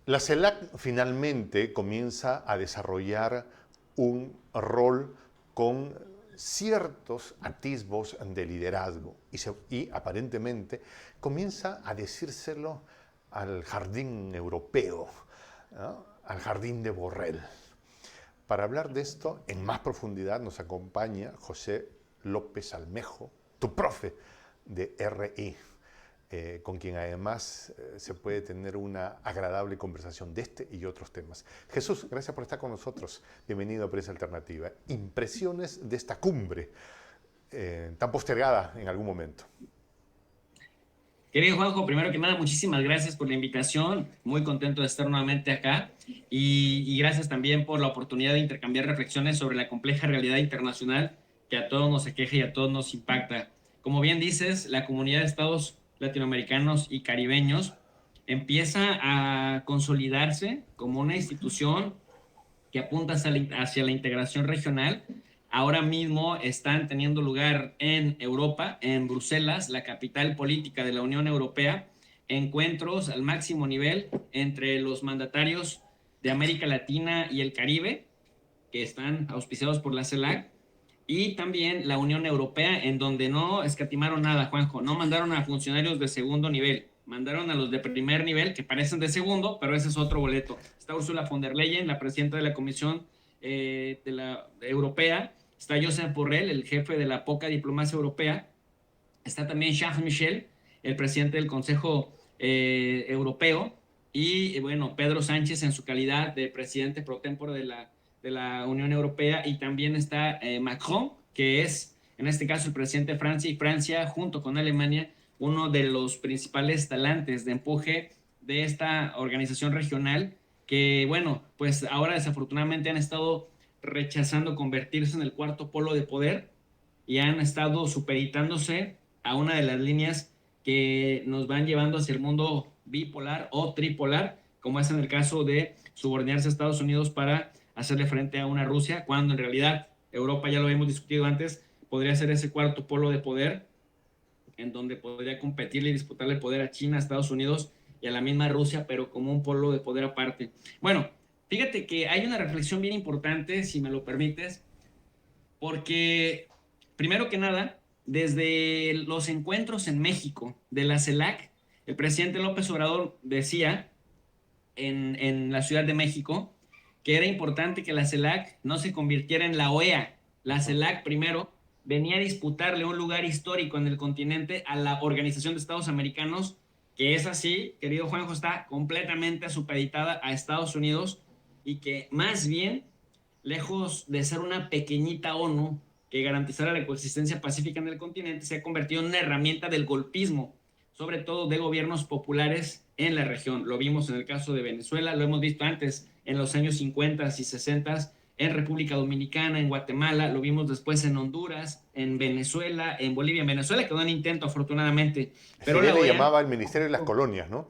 La CELAC finalmente comienza a desarrollar un rol con ciertos atisbos de liderazgo y aparentemente comienza a decírselo al jardín europeo, ¿no? Al jardín de Borrell. Para hablar de esto en más profundidad nos acompaña José López Almejo, tu profe de RI, con quien además se puede tener una agradable conversación de este y otros temas. Jesús, gracias por estar con nosotros. Bienvenido a Prensa Alternativa. Impresiones de esta cumbre tan postergada en algún momento. Querido Juanjo, primero que nada, muchísimas gracias por la invitación. Muy contento de estar nuevamente acá y gracias también por la oportunidad de intercambiar reflexiones sobre la compleja realidad internacional que a todos nos aqueja y a todos nos impacta. Como bien dices, la comunidad de estados latinoamericanos y caribeños empieza a consolidarse como una institución que apunta hacia la integración regional. Ahora mismo están teniendo lugar en Europa, en Bruselas, la capital política de la Unión Europea, encuentros al máximo nivel entre los mandatarios de América Latina y el Caribe, que están auspiciados por la CELAC, y también la Unión Europea, en donde no escatimaron nada, Juanjo, no mandaron a funcionarios de segundo nivel, mandaron a los de primer nivel, que parecen de segundo, pero ese es otro boleto. Está Ursula von der Leyen, la presidenta de la Comisión de la Europea, está Josep Borrell, el jefe de la poca diplomacia europea, está también Charles Michel, el presidente del Consejo Europeo, y bueno, Pedro Sánchez en su calidad de presidente pro tempore de la Unión Europea, y también está Macron, que es en este caso el presidente de Francia, y Francia junto con Alemania, uno de los principales talantes de empuje de esta organización regional, que bueno, pues ahora desafortunadamente han estado rechazando convertirse en el cuarto polo de poder y han estado supeditándose a una de las líneas que nos van llevando hacia el mundo bipolar o tripolar, como es en el caso de subordinarse a Estados Unidos para hacerle frente a una Rusia, cuando en realidad Europa, ya lo hemos discutido antes, podría ser ese cuarto polo de poder en donde podría competirle y disputarle el poder a China, a Estados Unidos y a la misma Rusia, pero como un polo de poder aparte. Bueno, fíjate que hay una reflexión bien importante, si me lo permites, porque primero que nada, desde los encuentros en México de la CELAC, el presidente López Obrador decía en la Ciudad de México que era importante que la CELAC no se convirtiera en la OEA. La CELAC primero venía a disputarle un lugar histórico en el continente a la Organización de Estados Americanos, que es así, querido Juanjo, está completamente supeditada a Estados Unidos y que más bien, lejos de ser una pequeñita ONU que garantizara la coexistencia pacífica en el continente, se ha convertido en una herramienta del golpismo, sobre todo de gobiernos populares en la región. Lo vimos en el caso de Venezuela, lo hemos visto antes en los años 50 y 60 en República Dominicana, en Guatemala, lo vimos después en Honduras, en Venezuela, en Bolivia. En Venezuela quedó en intento, afortunadamente, pero Fidel la le OEA llamaba el Ministerio de las Colonias, ¿no?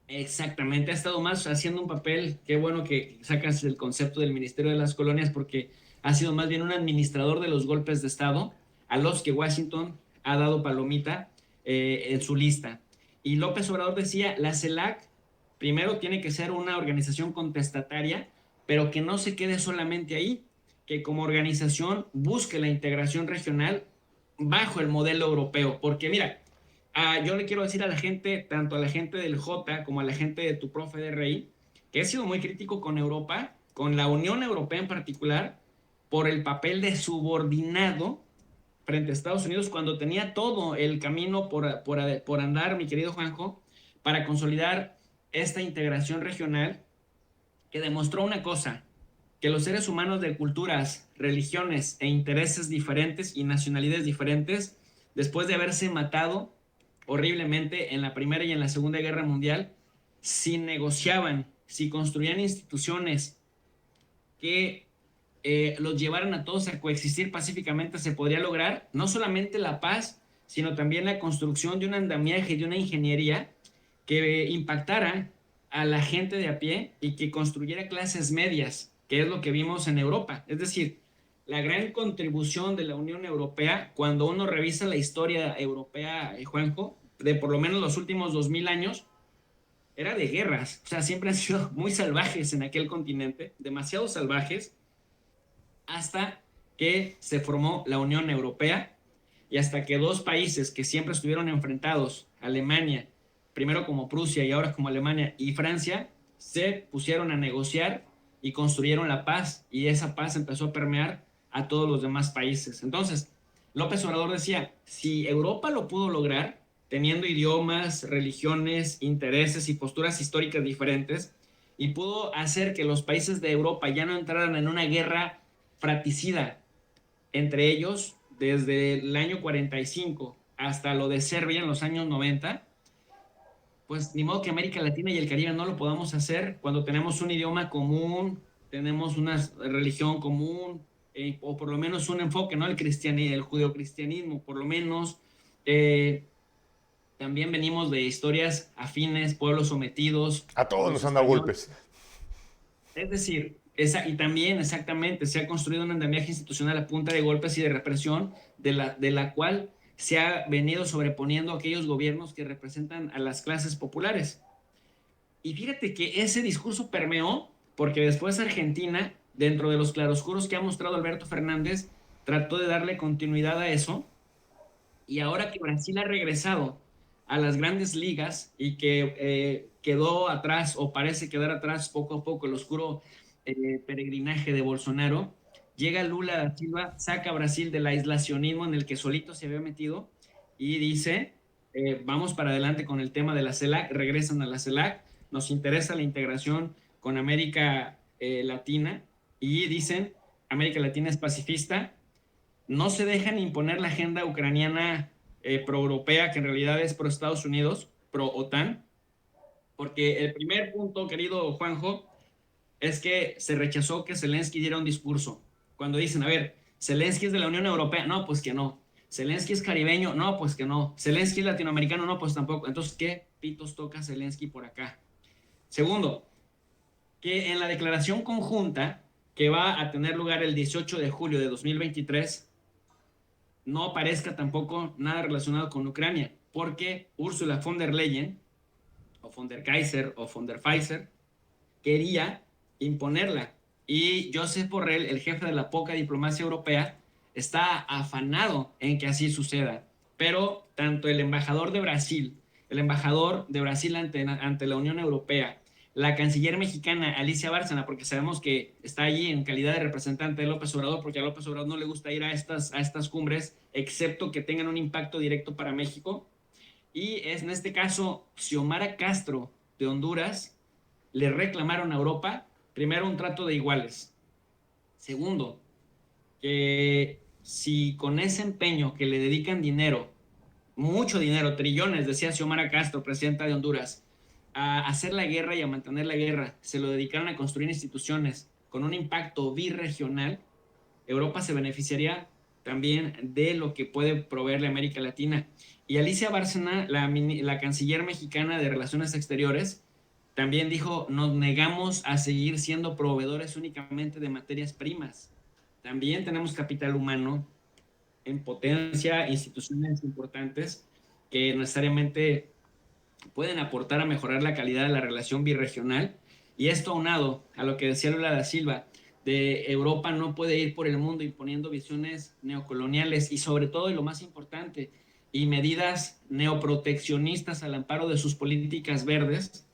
exactamente ha estado más haciendo un papel. Qué bueno que sacas el concepto del Ministerio de las Colonias, porque ha sido más bien un administrador de los golpes de Estado a los que Washington ha dado palomita en su lista. Y López Obrador decía, la CELAC primero tiene que ser una organización contestataria, pero que no se quede solamente ahí, que como organización busque la integración regional bajo el modelo europeo. Porque mira, yo le quiero decir a la gente, tanto a la gente del J como a la gente de tu profe de RI, que he sido muy crítico con Europa, con la Unión Europea en particular, por el papel de subordinado frente a Estados Unidos cuando tenía todo el camino por andar, mi querido Juanjo, para consolidar esta integración regional que demostró una cosa, que los seres humanos de culturas, religiones e intereses diferentes y nacionalidades diferentes, después de haberse matado horriblemente en la Primera y en la Segunda Guerra Mundial, si negociaban, si construían instituciones que los llevaran a todos a coexistir pacíficamente, se podría lograr no solamente la paz, sino también la construcción de un andamiaje, de una ingeniería que impactara a la gente de a pie y que construyera clases medias, que es lo que vimos en Europa. Es decir, la gran contribución de la Unión Europea, cuando uno revisa la historia europea, Juanjo, de por lo menos los últimos 2000 años, era de guerras. O sea, siempre han sido muy salvajes en aquel continente, demasiado salvajes, hasta que se formó la Unión Europea y hasta que dos países que siempre estuvieron enfrentados, Alemania, primero como Prusia y ahora como Alemania y Francia, se pusieron a negociar y construyeron la paz, y esa paz empezó a permear a todos los demás países. Entonces, López Obrador decía, si Europa lo pudo lograr, teniendo idiomas, religiones, intereses y posturas históricas diferentes, y pudo hacer que los países de Europa ya no entraran en una guerra fratricida entre ellos desde el año 45 hasta lo de Serbia en los años 90, pues ni modo que América Latina y el Caribe no lo podamos hacer cuando tenemos un idioma común, tenemos una religión común, o por lo menos un enfoque, ¿no? El judeocristianismo, por lo menos. Eh, También venimos de historias afines, pueblos sometidos A por todos los nos han dado españoles. golpes. Es decir, y también exactamente se ha construido un andamiaje institucional a punta de golpes y de represión, de la cual se ha venido sobreponiendo aquellos gobiernos que representan a las clases populares. Y fíjate que ese discurso permeó, porque después Argentina, dentro de los claroscuros que ha mostrado Alberto Fernández, trató de darle continuidad a eso, y ahora que Brasil ha regresado a las grandes ligas y que quedó atrás o parece quedar atrás poco a poco el oscuro peregrinaje de Bolsonaro, llega Lula da Silva, saca a Brasil del aislacionismo en el que solito se había metido y dice, vamos para adelante con el tema de la CELAC, regresan a la CELAC, nos interesa la integración con América Latina, y dicen, América Latina es pacifista, no se dejan imponer la agenda ucraniana pro-europea, que en realidad es pro-Estados Unidos, pro-OTAN, porque el primer punto, querido Juanjo, es que se rechazó que Zelensky diera un discurso. Cuando dicen, a ver, Zelensky es de la Unión Europea, no, pues que no. Zelensky es caribeño, no, pues que no. Zelensky es latinoamericano, no, pues tampoco. Entonces, ¿qué pitos toca Zelensky por acá? Segundo, que en la declaración conjunta que va a tener lugar el 18 de julio de 2023, no aparezca tampoco nada relacionado con Ucrania, porque Ursula von der Leyen, o von der Kaiser, o von der Pfizer, quería imponerla. Y Josep Borrell, el jefe de la poca diplomacia europea, está afanado en que así suceda. Pero tanto el embajador de Brasil ante la Unión Europea, la canciller mexicana Alicia Bárcena, porque sabemos que está allí en calidad de representante de López Obrador, porque a López Obrador no le gusta ir a estas cumbres, excepto que tengan un impacto directo para México. Y es en este caso Xiomara Castro de Honduras, le reclamaron a Europa, primero, un trato de iguales. Segundo, que si con ese empeño que le dedican dinero, mucho dinero, trillones, decía Xiomara Castro, presidenta de Honduras, a hacer la guerra y a mantener la guerra, se lo dedicaron a construir instituciones con un impacto birregional, Europa se beneficiaría también de lo que puede proveerle América Latina. Y Alicia Bárcena, la canciller mexicana de Relaciones Exteriores, también dijo, nos negamos a seguir siendo proveedores únicamente de materias primas. También tenemos capital humano en potencia, instituciones importantes que necesariamente pueden aportar a mejorar la calidad de la relación birregional. Y esto aunado a lo que decía Lula da Silva, de Europa no puede ir por el mundo imponiendo visiones neocoloniales y sobre todo, y lo más importante, y medidas neoproteccionistas al amparo de sus políticas verdes,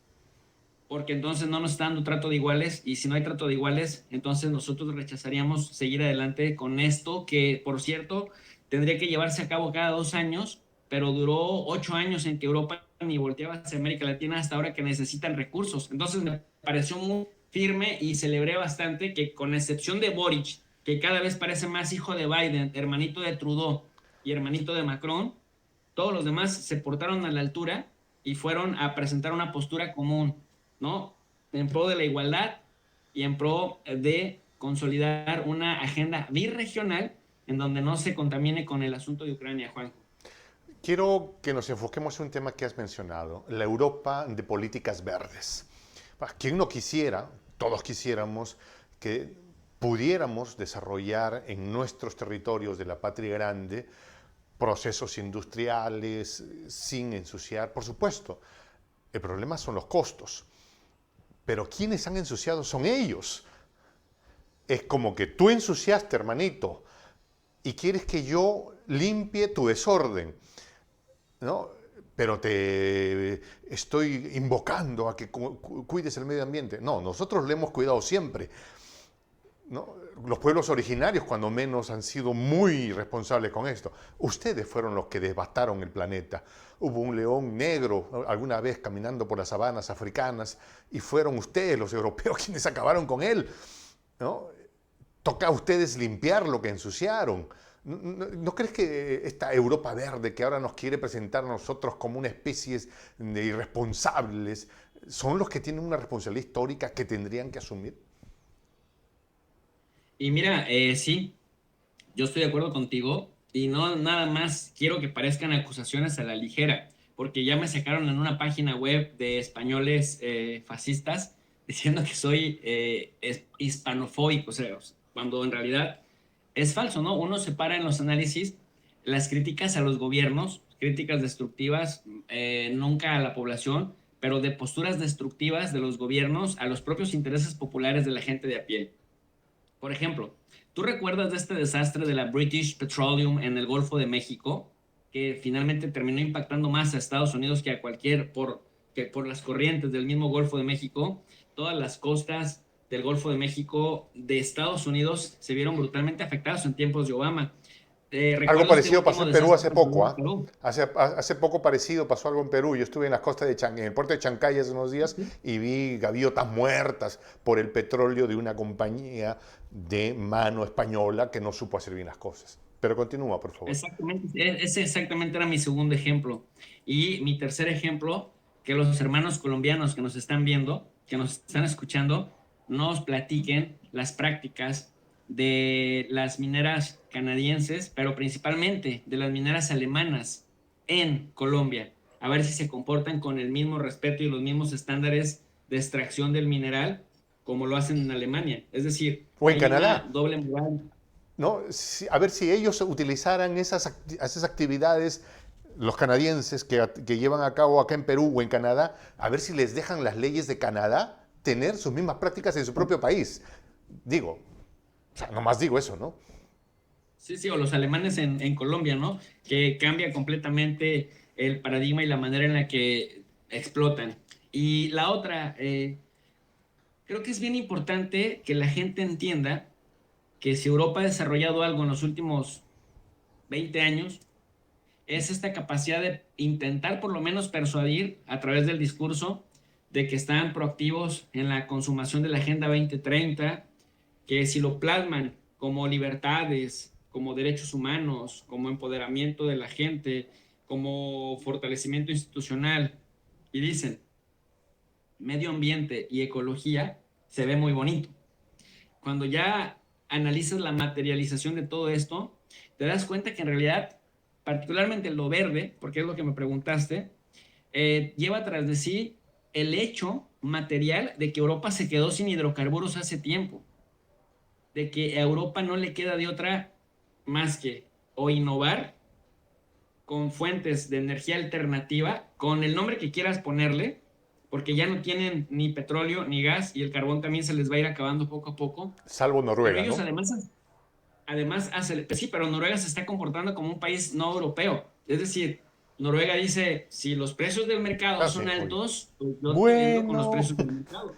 porque entonces no nos está dando trato de iguales, y si no hay trato de iguales, entonces nosotros rechazaríamos seguir adelante con esto, que por cierto tendría que llevarse a cabo cada 2 años, pero duró 8 años en que Europa ni volteaba hacia América Latina hasta ahora que necesitan recursos. Entonces me pareció muy firme y celebré bastante que, con excepción de Boric, que cada vez parece más hijo de Biden, hermanito de Trudeau y hermanito de Macron, todos los demás se portaron a la altura y fueron a presentar una postura común, ¿no? En pro de la igualdad y en pro de consolidar una agenda birregional en donde no se contamine con el asunto de Ucrania, Juanjo. Quiero que nos enfoquemos en un tema que has mencionado, la Europa de políticas verdes. ¿Quién no quisiera, todos quisiéramos, que pudiéramos desarrollar en nuestros territorios de la patria grande procesos industriales sin ensuciar, por supuesto, El problema son los costos. Pero quienes han ensuciado son ellos. Es como que tú ensuciaste, hermanito, y quieres que yo limpie tu desorden, ¿no? Pero te estoy invocando a que cuides el medio ambiente. No, nosotros le hemos cuidado siempre, ¿no? Los pueblos originarios, cuando menos, han sido muy responsables con esto. Ustedes fueron los que devastaron el planeta. Hubo un león negro alguna vez caminando por las sabanas africanas y fueron ustedes, los europeos, quienes acabaron con él, ¿no? Toca a ustedes limpiar lo que ensuciaron. ¿No crees que esta Europa verde que ahora nos quiere presentar a nosotros como una especie de irresponsables son los que tienen una responsabilidad histórica que tendrían que asumir? Y mira, sí, yo estoy de acuerdo contigo y no nada más quiero que parezcan acusaciones a la ligera, porque ya me sacaron en una página web de españoles fascistas diciendo que soy hispanofóbico, o sea, cuando en realidad es falso, ¿no? Uno separa en los análisis las críticas a los gobiernos, críticas destructivas, nunca a la población, pero de posturas destructivas de los gobiernos a los propios intereses populares de la gente de a pie. Por ejemplo, ¿tú recuerdas de este desastre de la British Petroleum en el Golfo de México, que finalmente terminó impactando más a Estados Unidos que a que por las corrientes del mismo Golfo de México? Todas las costas del Golfo de México de Estados Unidos se vieron brutalmente afectadas en tiempos de Obama. Algo ¿Recuerdas este parecido pasó último en Perú desastre hace que pasó poco, en ¿ah? Perú? Hace poco parecido pasó algo en Perú. Yo estuve en las costas de en el puerto de Chancay hace unos días y vi gaviotas muertas por el petróleo de una compañía de mano española que no supo hacer bien las cosas. Pero continúa, por favor. Exactamente, ese exactamente era mi segundo ejemplo. Y mi tercer ejemplo, que los hermanos colombianos que nos están viendo, que nos están escuchando, nos platiquen las prácticas de las mineras canadienses, pero principalmente de las mineras alemanas en Colombia. A ver si se comportan con el mismo respeto y los mismos estándares de extracción del mineral como lo hacen en Alemania. Es decir, O en hay una Canadá, doble moral. ¿no? A ver si ellos utilizaran esas actividades, los canadienses que llevan a cabo acá en Perú o en Canadá, a ver si les dejan las leyes de Canadá tener sus mismas prácticas en su propio país. Digo, o sea, nomás digo eso, ¿no? Sí, sí, o los alemanes en Colombia, ¿no? Que cambia completamente el paradigma y la manera en la que explotan. Y la otra, creo que es bien importante que la gente entienda que si Europa ha desarrollado algo en los últimos 20 años, es esta capacidad de intentar por lo menos persuadir a través del discurso de que están proactivos en la consumación de la Agenda 2030, que si lo plasman como libertades, como derechos humanos, como empoderamiento de la gente, como fortalecimiento institucional, y dicen medio ambiente y ecología, se ve muy bonito. Cuando ya analizas la materialización de todo esto, te das cuenta que en realidad, particularmente lo verde, porque es lo que me preguntaste, lleva tras de sí el hecho material de que Europa se quedó sin hidrocarburos hace tiempo, de que a Europa no le queda de otra más que o innovar con fuentes de energía alternativa, con el nombre que quieras ponerle, porque ya no tienen ni petróleo ni gas y el carbón también se les va a ir acabando poco a poco. Salvo Pero Noruega, ellos ¿no? además sí, pero Noruega se está comportando como un país no europeo. Es decir, Noruega dice, si los precios del mercado Ah, sí, son obvio. altos, pues yo te vendo con los Bueno. precios del mercado.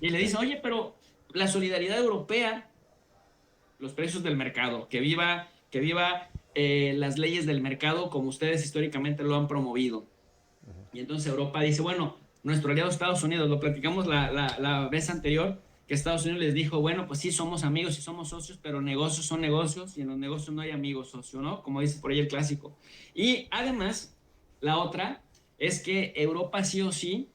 Y le Sí. dice, oye, pero la solidaridad europea, los precios del mercado, que viva las leyes del mercado como ustedes históricamente lo han promovido. Y entonces Europa dice, bueno, nuestro aliado Estados Unidos, lo platicamos la vez anterior, que Estados Unidos les dijo, bueno, pues sí, somos amigos y somos socios, pero negocios son negocios y en los negocios no hay amigos socios, ¿no? Como dice por ahí el clásico. Y además, la otra es que Europa sí o sí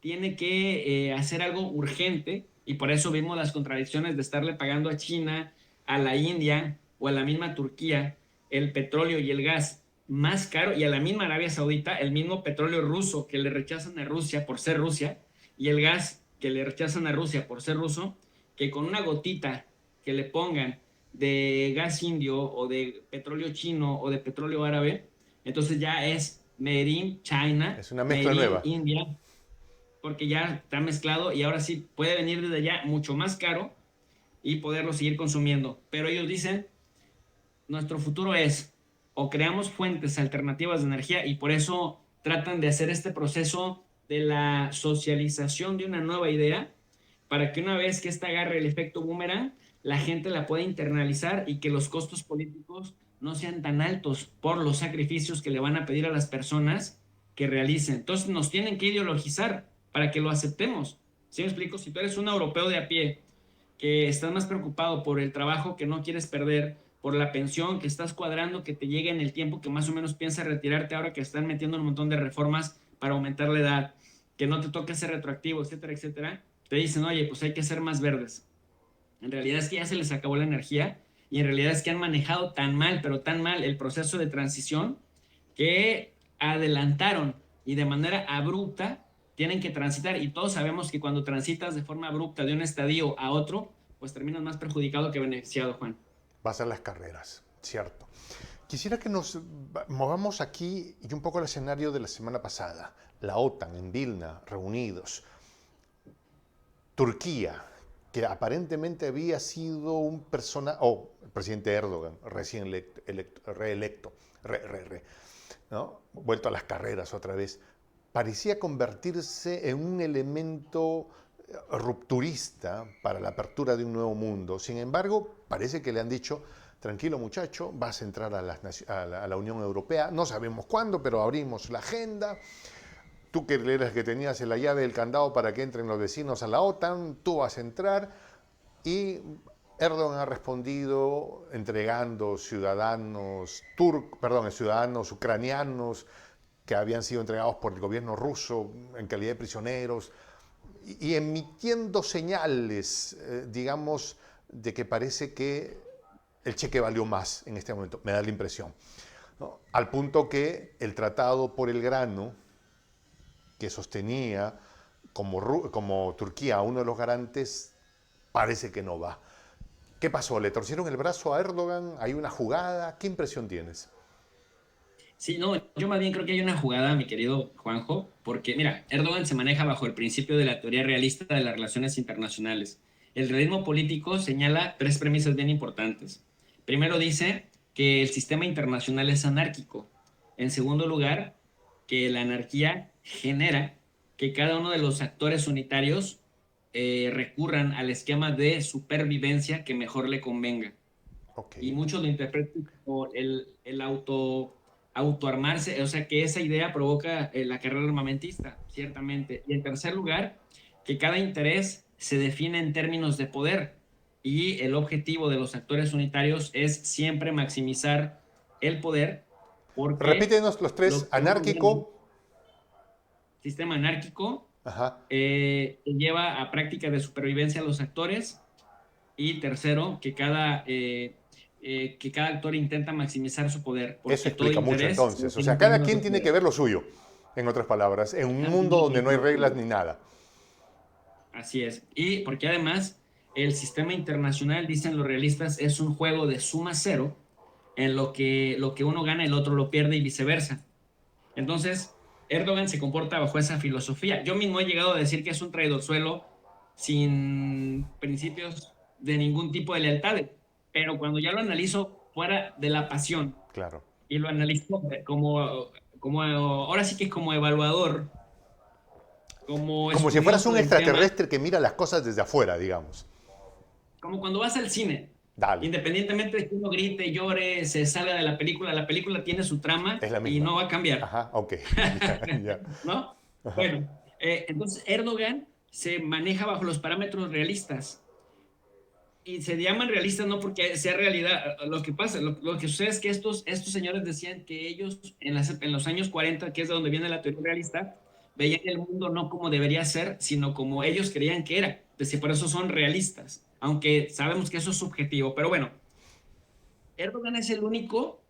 tiene que hacer algo urgente y por eso vimos las contradicciones de estarle pagando a China, a la India o a la misma Turquía el petróleo y el gas más caro y a la misma Arabia Saudita el mismo petróleo ruso que le rechazan a Rusia por ser Rusia y el gas que le rechazan a Rusia por ser ruso, que con una gotita que le pongan de gas indio o de petróleo chino o de petróleo árabe, entonces ya es Made in China, Es una mezcla Made in nueva. India, porque ya está mezclado y ahora sí puede venir desde allá mucho más caro y poderlo seguir consumiendo. Pero ellos dicen, nuestro futuro es o creamos fuentes alternativas de energía y por eso tratan de hacer este proceso de la socialización de una nueva idea para que una vez que esta agarre el efecto boomerang, la gente la pueda internalizar y que los costos políticos no sean tan altos por los sacrificios que le van a pedir a las personas que realicen. Entonces nos tienen que ideologizar para que lo aceptemos. ¿Sí me explico? Si tú eres un europeo de a pie que estás más preocupado por el trabajo que no quieres perder, por la pensión que estás cuadrando, que te llegue en el tiempo que más o menos piensas retirarte ahora que están metiendo un montón de reformas para aumentar la edad, que no te toque ser retroactivo, etcétera, etcétera, te dicen, oye, pues hay que ser más verdes. En realidad es que ya se les acabó la energía y en realidad es que han manejado tan mal, pero tan mal el proceso de transición que adelantaron y de manera abrupta tienen que transitar y todos sabemos que cuando transitas de forma abrupta de un estadio a otro, pues terminas más perjudicado que beneficiado, Juan. Va a ser las carreras, cierto. Quisiera que nos movamos aquí y un poco al escenario de la semana pasada. La OTAN en Vilna, reunidos. Turquía, que aparentemente había sido un personaje, el presidente Erdogan, recién reelecto, ¿no? Vuelto a las carreras otra vez, parecía convertirse en un elemento rupturista para la apertura de un nuevo mundo. Sin embargo, parece que le han dicho, tranquilo muchacho, vas a entrar a la Unión Europea, no sabemos cuándo, pero abrimos la agenda. Tú que eres que tenías la llave del candado para que entren los vecinos a la OTAN, tú vas a entrar. Y Erdogan ha respondido entregando ciudadanos ciudadanos ucranianos que habían sido entregados por el gobierno ruso en calidad de prisioneros y emitiendo señales, digamos, de que parece que el cheque valió más en este momento, me da la impresión, ¿no? Al punto que el tratado por el grano que sostenía como Turquía a uno de los garantes parece que no va. ¿Qué pasó? ¿Le torcieron el brazo a Erdogan? ¿Hay una jugada? ¿Qué impresión tienes? Sí, no, yo más bien creo que hay una jugada, mi querido Juanjo, porque mira, Erdogan se maneja bajo el principio de la teoría realista de las relaciones internacionales. El realismo político señala tres premisas bien importantes. Primero dice que el sistema internacional es anárquico. En segundo lugar, que la anarquía genera que cada uno de los actores unitarios recurran al esquema de supervivencia que mejor le convenga. Ok. Y muchos lo interpretan como el autoarmarse, o sea que esa idea provoca la carrera armamentista, ciertamente. Y en tercer lugar, que cada interés se define en términos de poder y el objetivo de los actores unitarios es siempre maximizar el poder porque Repítenos los tres, lo que uno llama anárquico, sistema anárquico ajá, lleva a prácticas de supervivencia a los actores y tercero, que cada actor intenta maximizar su poder, eso porque todo explica mucho interés entonces. O tiene sea, un cada término de quien tiene que poder. ver lo suyo, en otras palabras, en un Así mundo donde no hay reglas ni es. nada. Así es. Y porque además el sistema internacional, dicen los realistas, es un juego de suma cero en lo que uno gana el otro lo pierde y viceversa. Entonces, Erdogan se comporta bajo esa filosofía. Yo mismo he llegado a decir que es un traidorzuelo sin principios de ningún tipo de lealtad, pero cuando ya lo analizo fuera de la pasión Claro. y lo analizo como ahora sí que es como evaluador, como Como si fueras estudioso un del tema, extraterrestre que mira las cosas desde afuera, digamos. como cuando vas al cine. Dale, Independientemente de que uno grite, llore, se salga de la película tiene su trama es la y misma. no va a cambiar. Ajá, ok, ya, ya. ¿No? Ajá. Bueno, entonces Erdogan se maneja bajo los parámetros realistas y se llaman realistas no porque sea realidad. Lo que pasa, lo que sucede es que estos señores decían que ellos en los años 40, que es de donde viene la teoría realista, veían el mundo no como debería ser, sino como ellos creían que era. Entonces, por eso son realistas, aunque sabemos que eso es subjetivo. Pero bueno, Erdogan es el único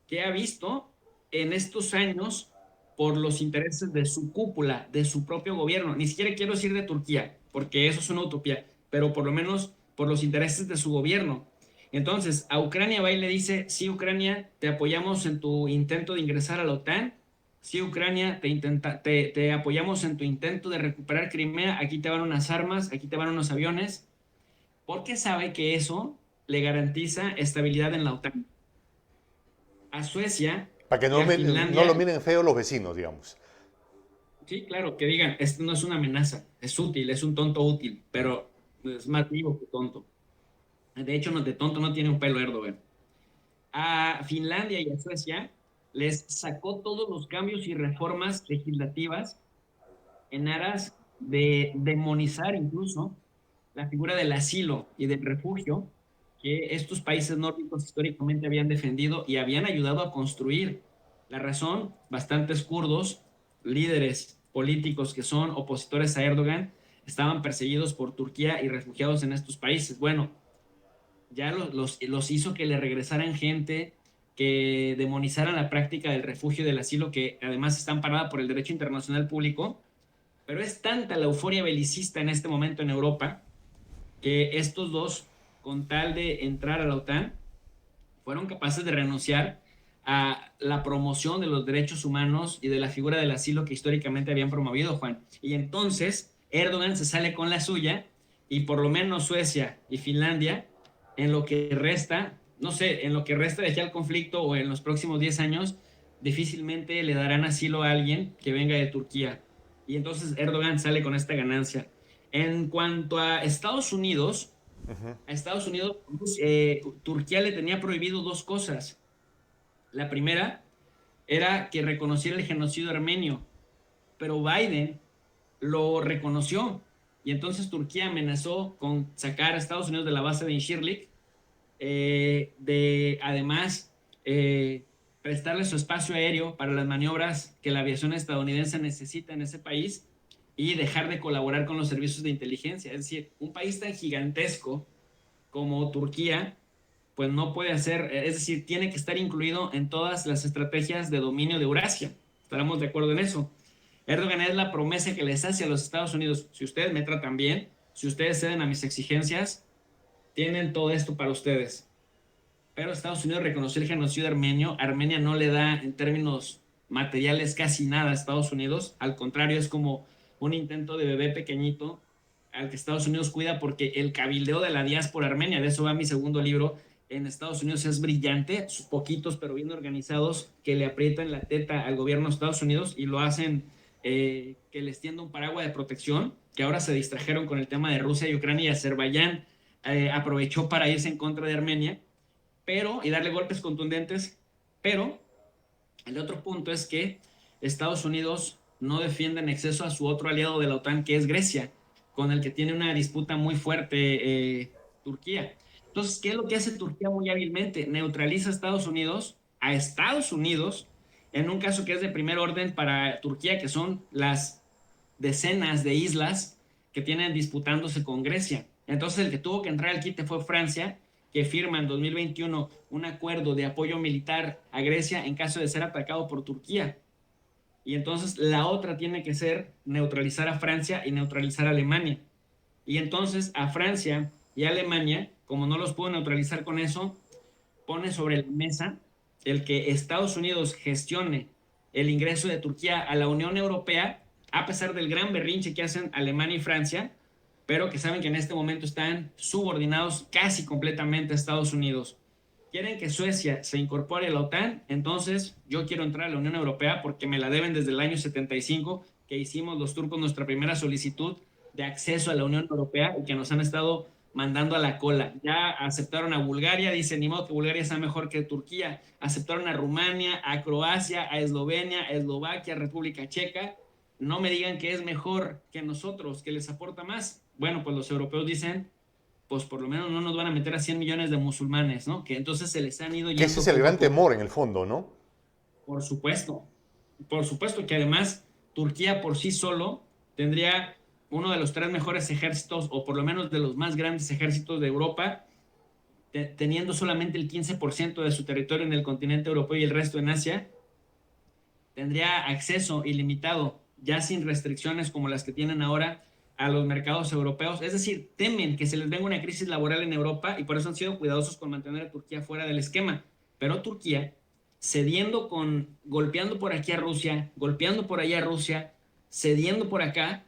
que ha visto en estos años por los intereses de su cúpula, de su propio gobierno. Ni siquiera quiero decir de Turquía, porque eso es una utopía, pero por lo menos por los intereses de su gobierno. Entonces, a Ucrania va y le dice, sí, Ucrania, te apoyamos en tu intento de ingresar a la OTAN, sí, Ucrania, te apoyamos en tu intento de recuperar Crimea, aquí te van unas armas, aquí te van unos aviones, porque sabe que eso le garantiza estabilidad en la OTAN. A Suecia Para que y no, a no lo Finlandia, miren feo los vecinos, digamos. sí, claro, que digan, esto no es una amenaza, es útil, es un tonto útil, pero es más vivo que tonto. De hecho, no, de tonto no tiene un pelo Erdogan. A Finlandia y a Suecia les sacó todos los cambios y reformas legislativas en aras de demonizar incluso la figura del asilo y del refugio que estos países nórdicos históricamente habían defendido y habían ayudado a construir. La razón, bastantes kurdos, líderes políticos que son opositores a Erdogan, estaban perseguidos por Turquía y refugiados en estos países. Bueno, ya los hizo que le regresaran gente, que demonizaran la práctica del refugio y del asilo, que además está amparada por el derecho internacional público, pero es tanta la euforia belicista en este momento en Europa que estos dos, con tal de entrar a la OTAN, fueron capaces de renunciar a la promoción de los derechos humanos y de la figura del asilo que históricamente habían promovido, Juan. Y entonces Erdogan se sale con la suya y por lo menos Suecia y Finlandia, en lo que resta, no sé, en lo que resta de aquí al conflicto o en los próximos 10 años, difícilmente le darán asilo a alguien que venga de Turquía. Y entonces Erdogan sale con esta ganancia. En cuanto a Estados Unidos, Turquía le tenía prohibido dos cosas. La primera era que reconociera el genocidio armenio, pero Biden lo reconoció y entonces Turquía amenazó con sacar a Estados Unidos de la base de Incirlik, de además prestarle su espacio aéreo para las maniobras que la aviación estadounidense necesita en ese país y dejar de colaborar con los servicios de inteligencia. Es decir, un país tan gigantesco como Turquía, pues no puede hacer, es decir, tiene que estar incluido en todas las estrategias de dominio de Eurasia. Estaremos de acuerdo en eso. Erdogan es la promesa que les hace a los Estados Unidos. Si ustedes me tratan bien, si ustedes ceden a mis exigencias, tienen todo esto para ustedes. Pero Estados Unidos reconoció el genocidio armenio. Armenia no le da en términos materiales casi nada a Estados Unidos. Al contrario, es como un intento de bebé pequeñito al que Estados Unidos cuida porque el cabildeo de la diáspora armenia, de eso va mi segundo libro, en Estados Unidos es brillante, poquitos pero bien organizados que le aprietan la teta al gobierno de Estados Unidos y lo hacen que les tienda un paraguas de protección, que ahora se distrajeron con el tema de Rusia y Ucrania y Azerbaiyán aprovechó para irse en contra de Armenia pero, y darle golpes contundentes, pero el otro punto es que Estados Unidos no defiende en exceso a su otro aliado de la OTAN, que es Grecia, con el que tiene una disputa muy fuerte Turquía. Entonces, ¿qué es lo que hace Turquía muy hábilmente? Neutraliza a Estados Unidos, en un caso que es de primer orden para Turquía, que son las decenas de islas que tienen disputándose con Grecia. Entonces, el que tuvo que entrar al quite fue Francia, que firma en 2021 un acuerdo de apoyo militar a Grecia en caso de ser atacado por Turquía. Y entonces la otra tiene que ser neutralizar a Francia y neutralizar a Alemania. Y entonces a Francia y a Alemania, como no los pudo neutralizar con eso, pone sobre la mesa el que Estados Unidos gestione el ingreso de Turquía a la Unión Europea, a pesar del gran berrinche que hacen Alemania y Francia, pero que saben que en este momento están subordinados casi completamente a Estados Unidos. Quieren que Suecia se incorpore a la OTAN, entonces yo quiero entrar a la Unión Europea porque me la deben desde el año 75, que hicimos los turcos nuestra primera solicitud de acceso a la Unión Europea y que nos han estado mandando a la cola. Ya aceptaron a Bulgaria, dicen, ni modo que Bulgaria sea mejor que Turquía. Aceptaron a Rumania, a Croacia, a Eslovenia, a Eslovaquia, a República Checa. No me digan que es mejor que nosotros, que les aporta más. Bueno, pues los europeos dicen, pues por lo menos no nos van a meter a 100 millones de musulmanes, ¿no? Que entonces se les han ido Que ese yendo es el poco a gran poco. temor en el fondo, ¿no? Por supuesto, por supuesto que además Turquía por sí solo tendría uno de los tres mejores ejércitos, o por lo menos de los más grandes ejércitos de Europa, teniendo solamente el 15% de su territorio en el continente europeo y el resto en Asia, tendría acceso ilimitado, ya sin restricciones como las que tienen ahora a los mercados europeos. Es decir, temen que se les venga una crisis laboral en Europa y por eso han sido cuidadosos con mantener a Turquía fuera del esquema. Pero Turquía golpeando por aquí a Rusia, golpeando por allá a Rusia, cediendo por acá,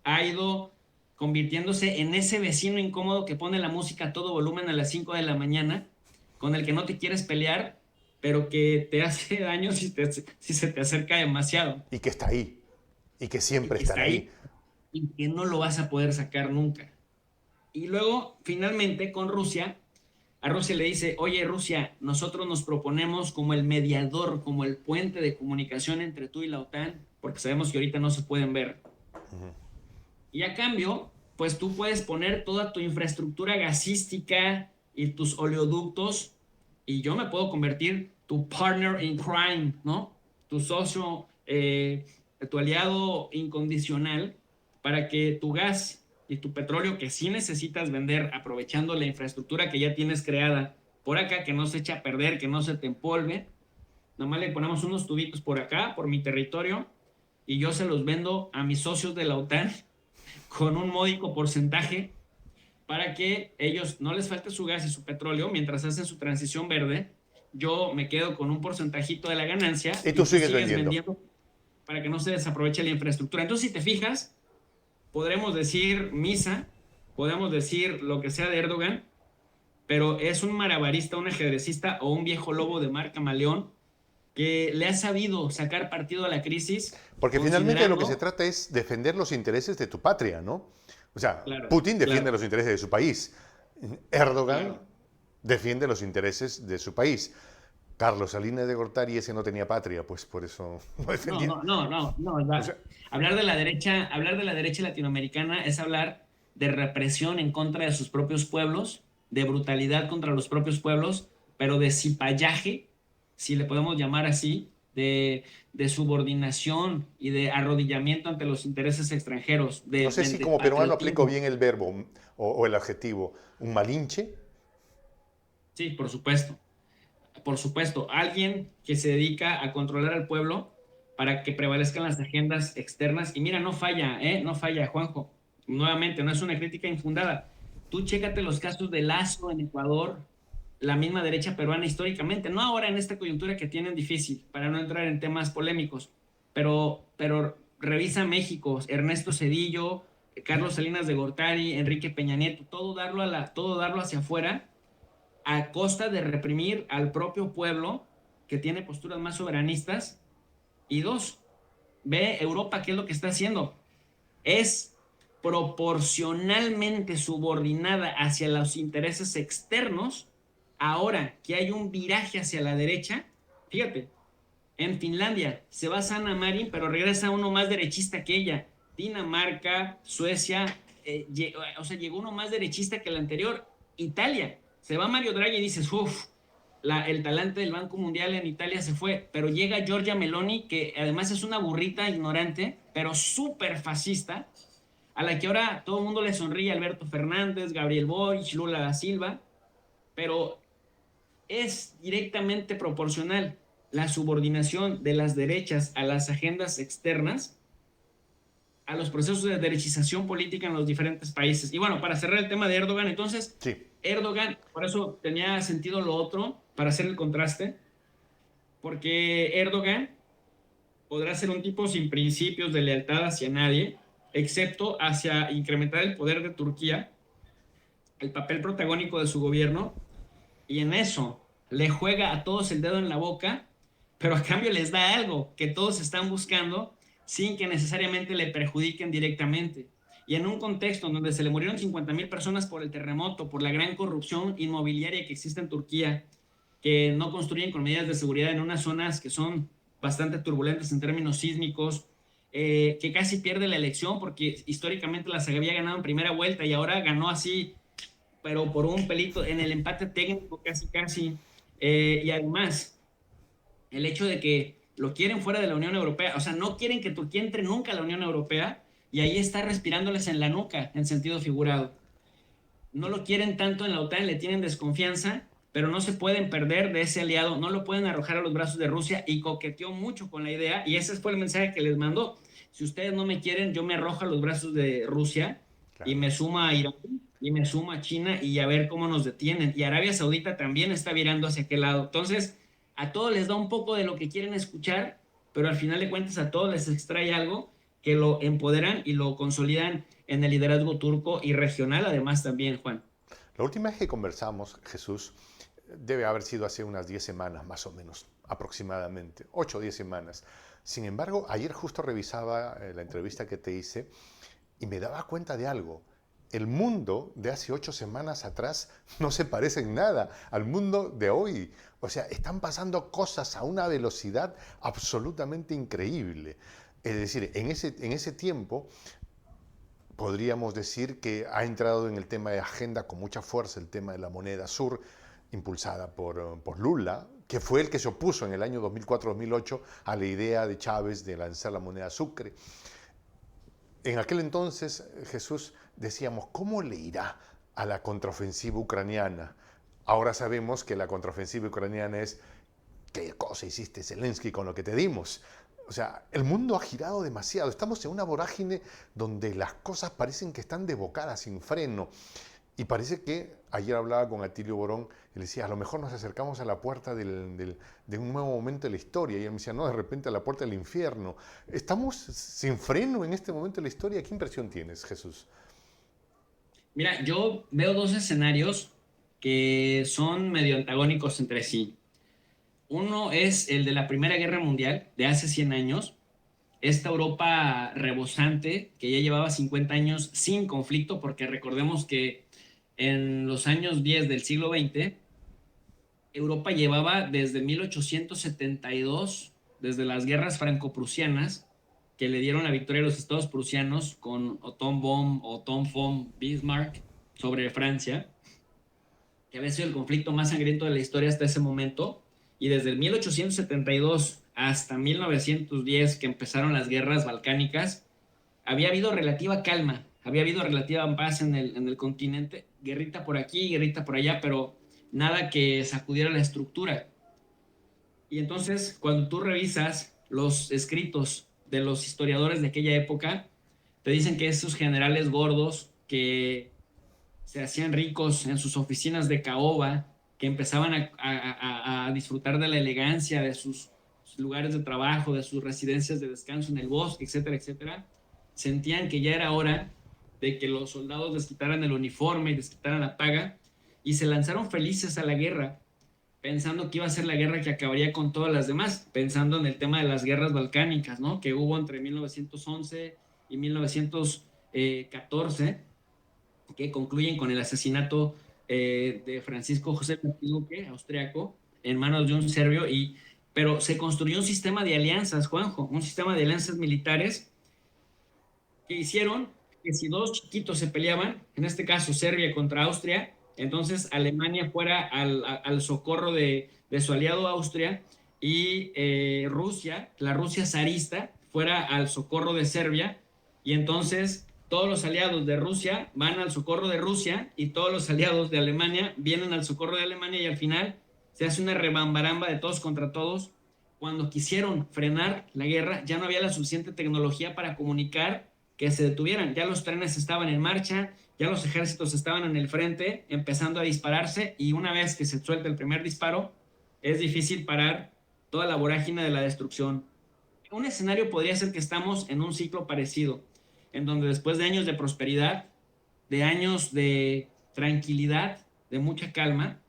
ha ido convirtiéndose en ese vecino incómodo que pone la música a todo volumen a las 5 de la mañana, con el que no te quieres pelear, pero que te hace daño si se te acerca demasiado, Y que está ahí, y que y siempre que estará está ahí. ahí y que no lo vas a poder sacar nunca. Y luego, finalmente, con Rusia, a Rusia le dice, oye Rusia, nosotros nos proponemos como el mediador, como el puente de comunicación entre tú y la OTAN, porque sabemos que ahorita no se pueden ver. Y a cambio, pues tú puedes poner toda tu infraestructura gasística y tus oleoductos y yo me puedo convertir tu partner in crime, ¿no? Tu socio, tu aliado incondicional para que tu gas y tu petróleo que sí necesitas vender aprovechando la infraestructura que ya tienes creada por acá, que no se echa a perder, que no se te empolve, nomás le ponemos unos tubitos por acá, por mi territorio, y yo se los vendo a mis socios de la OTAN con un módico porcentaje para que ellos no les falte su gas y su petróleo mientras hacen su transición verde. Yo me quedo con un porcentajito de la ganancia Y y tú tú sigues sigues vendiendo. vendiendo para que no se desaproveche la infraestructura. Entonces, si te fijas, podremos decir misa, podemos decir lo que sea de Erdogan, pero es un malabarista, un ajedrecista o un viejo lobo de mar camaleón que le ha sabido sacar partido a la crisis Porque finalmente de lo que se considerando, trata es defender los intereses de tu patria, ¿no? O sea, claro, Putin defiende claro, los intereses de su país. Erdogan claro. defiende los intereses de su país. Carlos Salinas de Gortari ese no tenía patria, pues por eso no No, defendía. no, no, no, no. O sea, Hablar de la derecha latinoamericana es hablar de represión en contra de sus propios pueblos, de brutalidad contra los propios pueblos, pero de cipallaje, si le podemos llamar así, de subordinación y de arrodillamiento ante los intereses extranjeros, no sé si de como peruano aplico patriotismo. bien el verbo o el adjetivo. Un malinche. Sí, por supuesto. Por supuesto, alguien que se dedica a controlar al pueblo para que prevalezcan las agendas externas. Y mira, no falla, ¿eh? No falla, Juanjo. Nuevamente, no es una crítica infundada. Tú chécate los casos de Lazo en Ecuador, la misma derecha peruana históricamente, no ahora en esta coyuntura que tienen difícil, para no entrar en temas polémicos, pero revisa México, Ernesto Zedillo, Carlos Salinas de Gortari, Enrique Peña Nieto, todo darlo hacia afuera a costa de reprimir al propio pueblo que tiene posturas más soberanistas. Y dos, ve Europa qué es lo que está haciendo. Es proporcionalmente subordinada hacia los intereses externos. Ahora que hay un viraje hacia la derecha, fíjate, en Finlandia se va Sanna Marin, pero regresa uno más derechista que ella. Dinamarca, Suecia, o sea, llegó uno más derechista que el anterior. Italia, se va Mario Draghi y dices, uff, el talante del Banco Mundial en Italia se fue, pero llega Giorgia Meloni, que además es una burrita ignorante, pero súper fascista, a la que ahora todo el mundo le sonríe, Alberto Fernández, Gabriel Boric, Lula da Silva, pero es directamente proporcional la subordinación de las derechas a las agendas externas, a los procesos de derechización política en los diferentes países. Y bueno, para cerrar el tema de Erdogan, entonces, Sí. Erdogan, por eso tenía sentido lo otro, para hacer el contraste, porque Erdogan podrá ser un tipo sin principios de lealtad hacia nadie, excepto hacia incrementar el poder de Turquía, el papel protagónico de su gobierno, y en eso le juega a todos el dedo en la boca, pero a cambio les da algo que todos están buscando sin que necesariamente le perjudiquen directamente. Y en un contexto en donde se le murieron 50,000 personas por el terremoto, por la gran corrupción inmobiliaria que existe en Turquía, que no construyen con medidas de seguridad en unas zonas que son bastante turbulentas en términos sísmicos, que casi pierde la elección porque históricamente las había ganado en primera vuelta y ahora ganó así pero por un pelito en el empate técnico casi casi. Y además, el hecho de que lo quieren fuera de la Unión Europea, o sea, no quieren que Turquía entre nunca a la Unión Europea y ahí está respirándoles en la nuca, en sentido figurado. No lo quieren tanto en la OTAN, le tienen desconfianza, pero no se pueden perder de ese aliado, no lo pueden arrojar a los brazos de Rusia y coqueteó mucho con la idea y ese fue el mensaje que les mandó. Si ustedes no me quieren, yo me arrojo a los brazos de Rusia y Claro. me suma a Irán y me suma a China y a ver cómo nos detienen. Y Arabia Saudita también está virando hacia aquel lado. Entonces, a todos les da un poco de lo que quieren escuchar, pero al final de cuentas a todos les extrae algo que lo empoderan y lo consolidan en el liderazgo turco y regional, además también, Juan. La última vez que conversamos, Jesús, debe haber sido hace unas 10 semanas más o menos, aproximadamente, 8 o 10 semanas. Sin embargo, ayer justo revisaba la entrevista que te hice y me daba cuenta de algo. El mundo de hace 8 semanas atrás no se parece en nada al mundo de hoy. O sea, están pasando cosas a una velocidad absolutamente increíble. Es decir, en ese tiempo podríamos decir que ha entrado en el tema de agenda con mucha fuerza el tema de la moneda sur, impulsada por Lula, que fue el que se opuso en el año 2004-2008 a la idea de Chávez de lanzar la moneda sucre. En aquel entonces, Jesús, decíamos, ¿cómo le irá a la contraofensiva ucraniana? Ahora sabemos que la contraofensiva ucraniana es, ¿qué cosa hiciste, Zelensky, con lo que te dimos? O sea, el mundo ha girado demasiado. Estamos en una vorágine donde las cosas parecen que están desbocadas, sin freno. Y parece que, ayer hablaba con Atilio Borón, y le decía, a lo mejor nos acercamos a la puerta de un nuevo momento de la historia. Y él me decía, no, de repente a la puerta del infierno. ¿Estamos sin freno en este momento de la historia? ¿Qué impresión tienes, Jesús? Mira, yo veo dos escenarios que son medio antagónicos entre sí. Uno es el de la Primera Guerra Mundial de hace 100 años, esta Europa rebosante que ya llevaba 50 años sin conflicto, porque recordemos que en los años 10 del siglo XX, Europa llevaba desde 1872, desde las guerras franco-prusianas, que le dieron la victoria a los estados prusianos con Otto von Bismarck sobre Francia, que había sido el conflicto más sangriento de la historia hasta ese momento, y desde el 1872 hasta 1910, que empezaron las guerras balcánicas, había habido relativa calma, había habido relativa paz en el continente, guerrita por aquí, guerrita por allá, pero nada que sacudiera la estructura. Y entonces, cuando tú revisas los escritos de los historiadores de aquella época, te dicen que esos generales gordos que se hacían ricos en sus oficinas de caoba, que empezaban a disfrutar de la elegancia de sus lugares de trabajo, de sus residencias de descanso en el bosque, etcétera, etcétera, sentían que ya era hora de que los soldados les quitaran el uniforme y les quitaran la paga, y se lanzaron felices a la guerra, pensando que iba a ser la guerra que acabaría con todas las demás, pensando en el tema de las guerras balcánicas, ¿no? Que hubo entre 1911 y 1914, que concluyen con el asesinato de Francisco José Duque, austriaco, en manos de un serbio, pero se construyó un sistema de alianzas, Juanjo, un sistema de alianzas militares que hicieron que si dos chiquitos se peleaban, en este caso Serbia contra Austria, entonces Alemania fuera al socorro de su aliado Austria, y Rusia, la Rusia zarista, fuera al socorro de Serbia, y entonces todos los aliados de Rusia van al socorro de Rusia y todos los aliados de Alemania vienen al socorro de Alemania, y al final se hace una rebambaramba de todos contra todos. Cuando quisieron frenar la guerra, ya no había la suficiente tecnología para comunicar que se detuvieran. Ya los trenes estaban en marcha, ya los ejércitos estaban en el frente, empezando a dispararse, y una vez que se suelta el primer disparo, es difícil parar toda la vorágine de la destrucción. Un escenario podría ser que estamos en un ciclo parecido, en donde después de años de prosperidad, de años de tranquilidad, de mucha calma,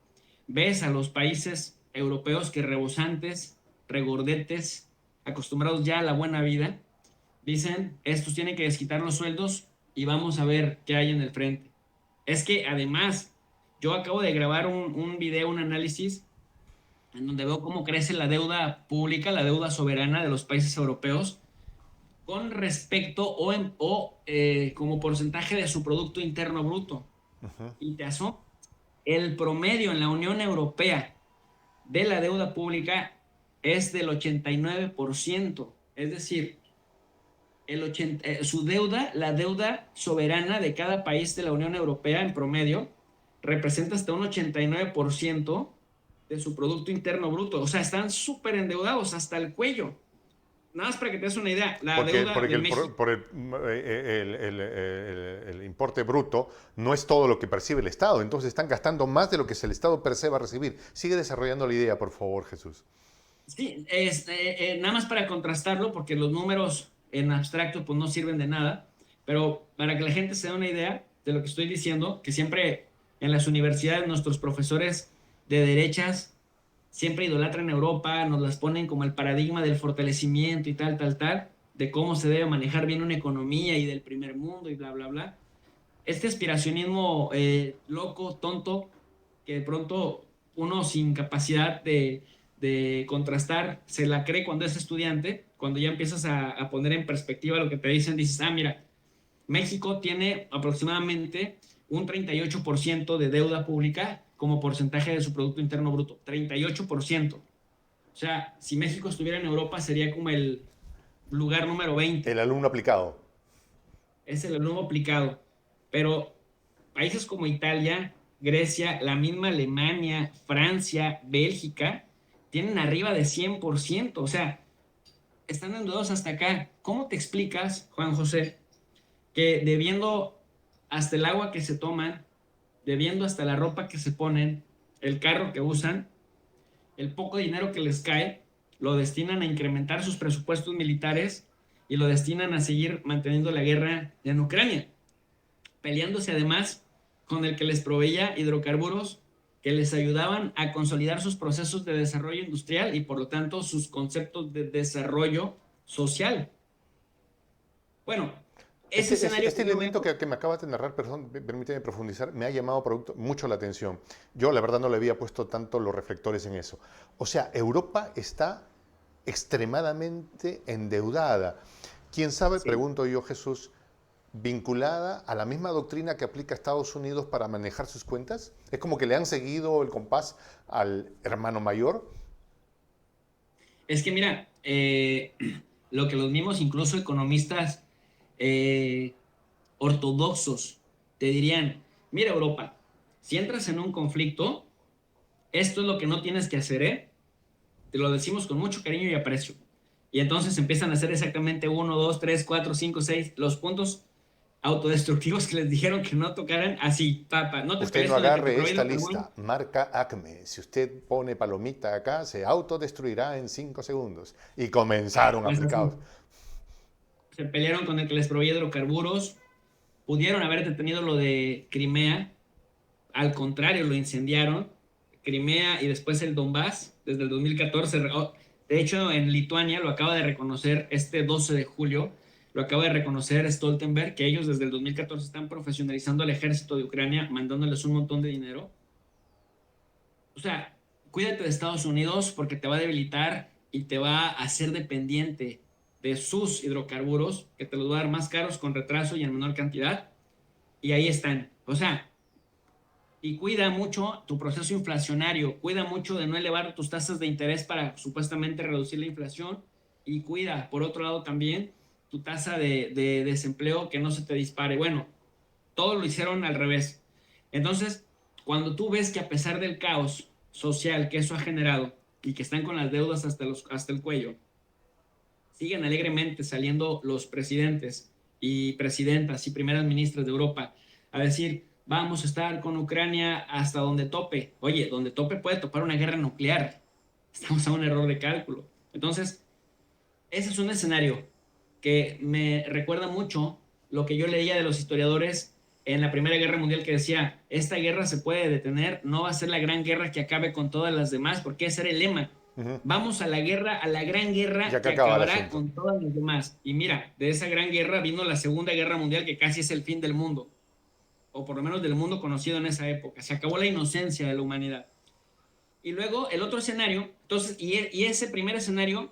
ves a los países europeos que rebosantes, regordetes, acostumbrados ya a la buena vida, dicen, estos tienen que desquitar los sueldos y vamos a ver qué hay en el frente. Es que además, yo acabo de grabar un video, un análisis, en donde veo cómo crece la deuda pública, la deuda soberana de los países europeos, con respecto como porcentaje de su Producto Interno Bruto. Uh-huh. Y te asombra, el promedio en la Unión Europea de la deuda pública es del 89%. Es decir, su deuda, la deuda soberana de cada país de la Unión Europea en promedio, representa hasta un 89% de su Producto Interno Bruto. O sea, están súper endeudados hasta el cuello. Nada más para que te des una idea, la deuda de México... El importe bruto no es todo lo que percibe el Estado, entonces están gastando más de lo que el Estado per se va a recibir. Sigue desarrollando la idea, por favor, Jesús. Sí, nada más para contrastarlo, porque los números en abstracto pues no sirven de nada, pero para que la gente se dé una idea de lo que estoy diciendo, que siempre en las universidades nuestros profesores de derechas siempre idolatran Europa, nos las ponen como el paradigma del fortalecimiento y tal, tal, tal, de cómo se debe manejar bien una economía y del primer mundo y bla, bla, bla. Este aspiracionismo loco, tonto, que de pronto uno sin capacidad de contrastar se la cree cuando es estudiante, cuando ya empiezas a poner en perspectiva lo que te dicen, dices, ah, mira, México tiene aproximadamente un 38% de deuda pública como porcentaje de su Producto Interno Bruto. 38%. O sea, si México estuviera en Europa sería como el lugar número 20. El alumno aplicado. Es el alumno aplicado. Pero países como Italia, Grecia, la misma Alemania, Francia, Bélgica, tienen arriba de 100%. O sea, están endeudados hasta acá. ¿Cómo te explicas, Juan José, que debiendo hasta el agua que se toman, debiendo hasta la ropa que se ponen, el carro que usan, el poco dinero que les cae, lo destinan a incrementar sus presupuestos militares y lo destinan a seguir manteniendo la guerra en Ucrania, peleándose además con el que les proveía hidrocarburos que les ayudaban a consolidar sus procesos de desarrollo industrial y por lo tanto sus conceptos de desarrollo social? Bueno, ese escenario Este que yo elemento veo. que me acabas de narrar, perdón, permíteme profundizar, me ha llamado mucho la atención. Yo, la verdad, no le había puesto tanto los reflectores en eso. O sea, Europa está extremadamente endeudada. ¿Quién sabe, Sí. pregunto yo, Jesús, vinculada a la misma doctrina que aplica Estados Unidos para manejar sus cuentas? Es como que le han seguido el compás al hermano mayor. Es que mira, lo que los mismos incluso economistas eh, ortodoxos te dirían, mira Europa, si entras en un conflicto, esto es lo que no tienes que hacer, ¿eh? Te lo decimos con mucho cariño y aprecio. Y entonces empiezan a hacer exactamente uno, dos, tres, cuatro, cinco, seis, los puntos autodestructivos que les dijeron que no tocaran, así, papa, no te Usted pelees no con el que te agarre provee esta hidrocarburos. lista, marca Acme. Si usted pone palomita acá, se autodestruirá en 5 segundos. Y comenzaron Pues aplicados. así, se pelearon con el que les provee hidrocarburos, pudieron haber detenido lo de Crimea, al contrario, lo incendiaron. Crimea y después el Donbass, desde el 2014. De hecho, en Lituania lo acaba de reconocer este 12 de julio, lo acaba de reconocer Stoltenberg, que ellos desde el 2014 están profesionalizando al ejército de Ucrania, mandándoles un montón de dinero. O sea, cuídate de Estados Unidos porque te va a debilitar y te va a hacer dependiente de sus hidrocarburos, que te los va a dar más caros con retraso y en menor cantidad. Y ahí están. O sea, y cuida mucho tu proceso inflacionario, cuida mucho de no elevar tus tasas de interés para supuestamente reducir la inflación y cuida, por otro lado, también tu tasa de desempleo que no se te dispare. Bueno, todo lo hicieron al revés. Entonces, cuando tú ves que a pesar del caos social que eso ha generado y que están con las deudas hasta el cuello, siguen alegremente saliendo los presidentes y presidentas y primeras ministras de Europa a decir, vamos a estar con Ucrania hasta donde tope. Oye, donde tope puede topar una guerra nuclear. Estamos a un error de cálculo. Entonces, ese es un escenario que me recuerda mucho lo que yo leía de los historiadores en la Primera Guerra Mundial que decía, esta guerra se puede detener, no va a ser la gran guerra que acabe con todas las demás, porque ese era el lema. Ujú. Vamos a la guerra, a la gran Ya guerra que que acaba el acabará asunto. con todas las demás. Y mira, de esa gran guerra vino la Segunda Guerra Mundial, que casi es el fin del mundo, o por lo menos del mundo conocido en esa época. Se acabó la inocencia de la humanidad. Y luego el otro escenario, entonces, y ese primer escenario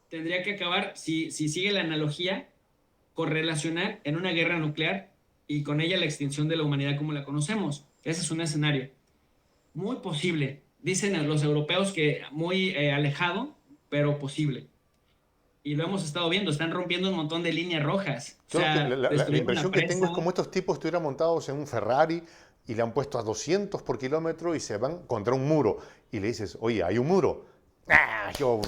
tendría que acabar, si sigue la analogía, correlacionar en una guerra nuclear y con ella la extinción de la humanidad como la conocemos. Ese es un escenario muy posible. Dicen los europeos que muy alejado, pero posible. Y lo hemos estado viendo, están rompiendo un montón de líneas rojas. O Yo, sea, la destruyeron la impresión que tengo presa. es como estos tipos estuvieran montados en un Ferrari y le han puesto a 200 por kilómetro y se van contra un muro. Y le dices, oye, hay un muro. Ah, yo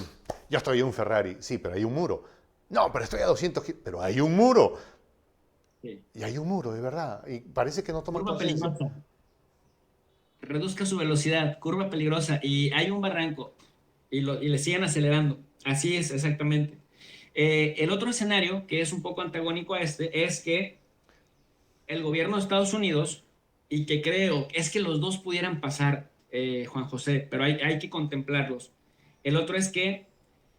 estoy en un Ferrari. Sí, pero hay un muro. No, pero estoy a 200 pero hay un muro. Sí. Y hay un muro, de verdad. Y parece que no toman Curva conciencia. peligrosa. Reduzca su velocidad, curva peligrosa. Y hay un barranco. y le siguen acelerando. Así es, exactamente. El otro escenario, que es un poco antagónico a este, es que el gobierno de Estados Unidos, y que creo, es que los dos pudieran pasar, Juan José, pero hay que contemplarlos. El otro es que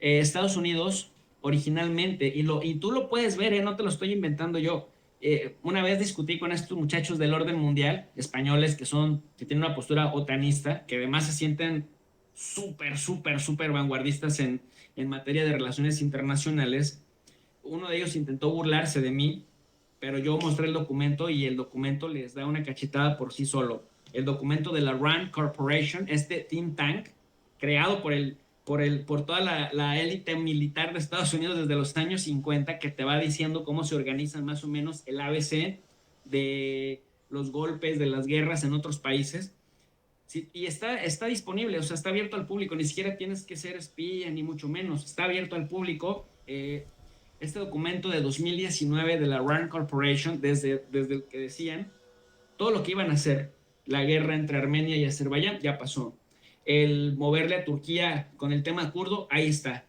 Estados Unidos originalmente, y tú lo puedes ver, no te lo estoy inventando yo. Una vez discutí con estos muchachos del orden mundial, españoles que tienen una postura otanista, que además se sienten súper, súper, súper vanguardistas en materia de relaciones internacionales. Uno de ellos intentó burlarse de mí, pero yo mostré el documento y el documento les da una cachetada por sí solo. El documento de la RAND Corporation, este think tank, creado por toda la élite militar de Estados Unidos desde los años 50, que te va diciendo cómo se organizan más o menos el ABC de los golpes, de las guerras en otros países. Sí, y está disponible, o sea, está abierto al público, ni siquiera tienes que ser espía, ni mucho menos, está abierto al público. Este documento de 2019 de la RAND Corporation, desde el que decían todo lo que iban a hacer, la guerra entre Armenia y Azerbaiyán, ya pasó. El moverle a Turquía con el tema kurdo, ahí está.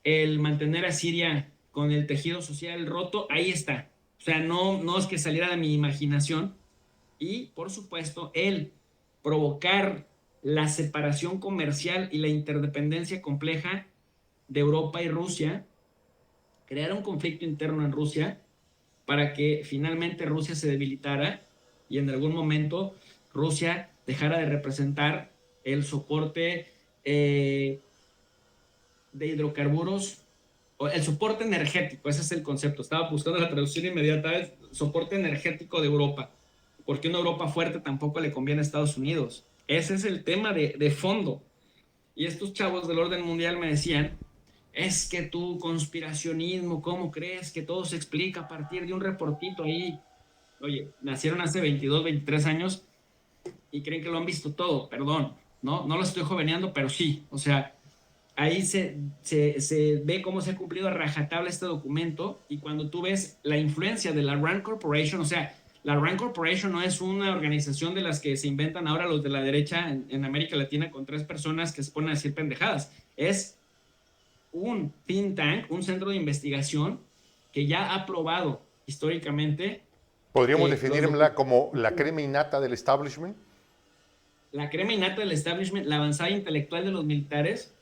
El mantener a Siria con el tejido social roto, ahí está. O sea, no es que saliera de mi imaginación. Y, por supuesto, el provocar la separación comercial y la interdependencia compleja de Europa y Rusia, crear un conflicto interno en Rusia para que finalmente Rusia se debilitara y en algún momento Rusia dejara de representar el soporte de hidrocarburos, o el soporte energético, ese es el concepto. Estaba buscando la traducción inmediata, el soporte energético de Europa, porque una Europa fuerte tampoco le conviene a Estados Unidos. Ese es el tema de fondo. Y estos chavos del orden mundial me decían, es que tu conspiracionismo, ¿cómo crees que todo se explica a partir de un reportito ahí? Oye, nacieron hace 22, 23 años y creen que lo han visto todo, perdón, no lo estoy joveneando, pero sí, o sea, ahí se ve cómo se ha cumplido a rajatabla este documento y cuando tú ves la influencia de la RAND Corporation, o sea, la RAND Corporation no es una organización de las que se inventan ahora los de la derecha en América Latina con 3 personas que se ponen a decir pendejadas. Es un think tank, un centro de investigación que ya ha probado históricamente ¿Podríamos que definirla como la crema innata del establishment? la crema innata del establishment, la avanzada intelectual de los militares,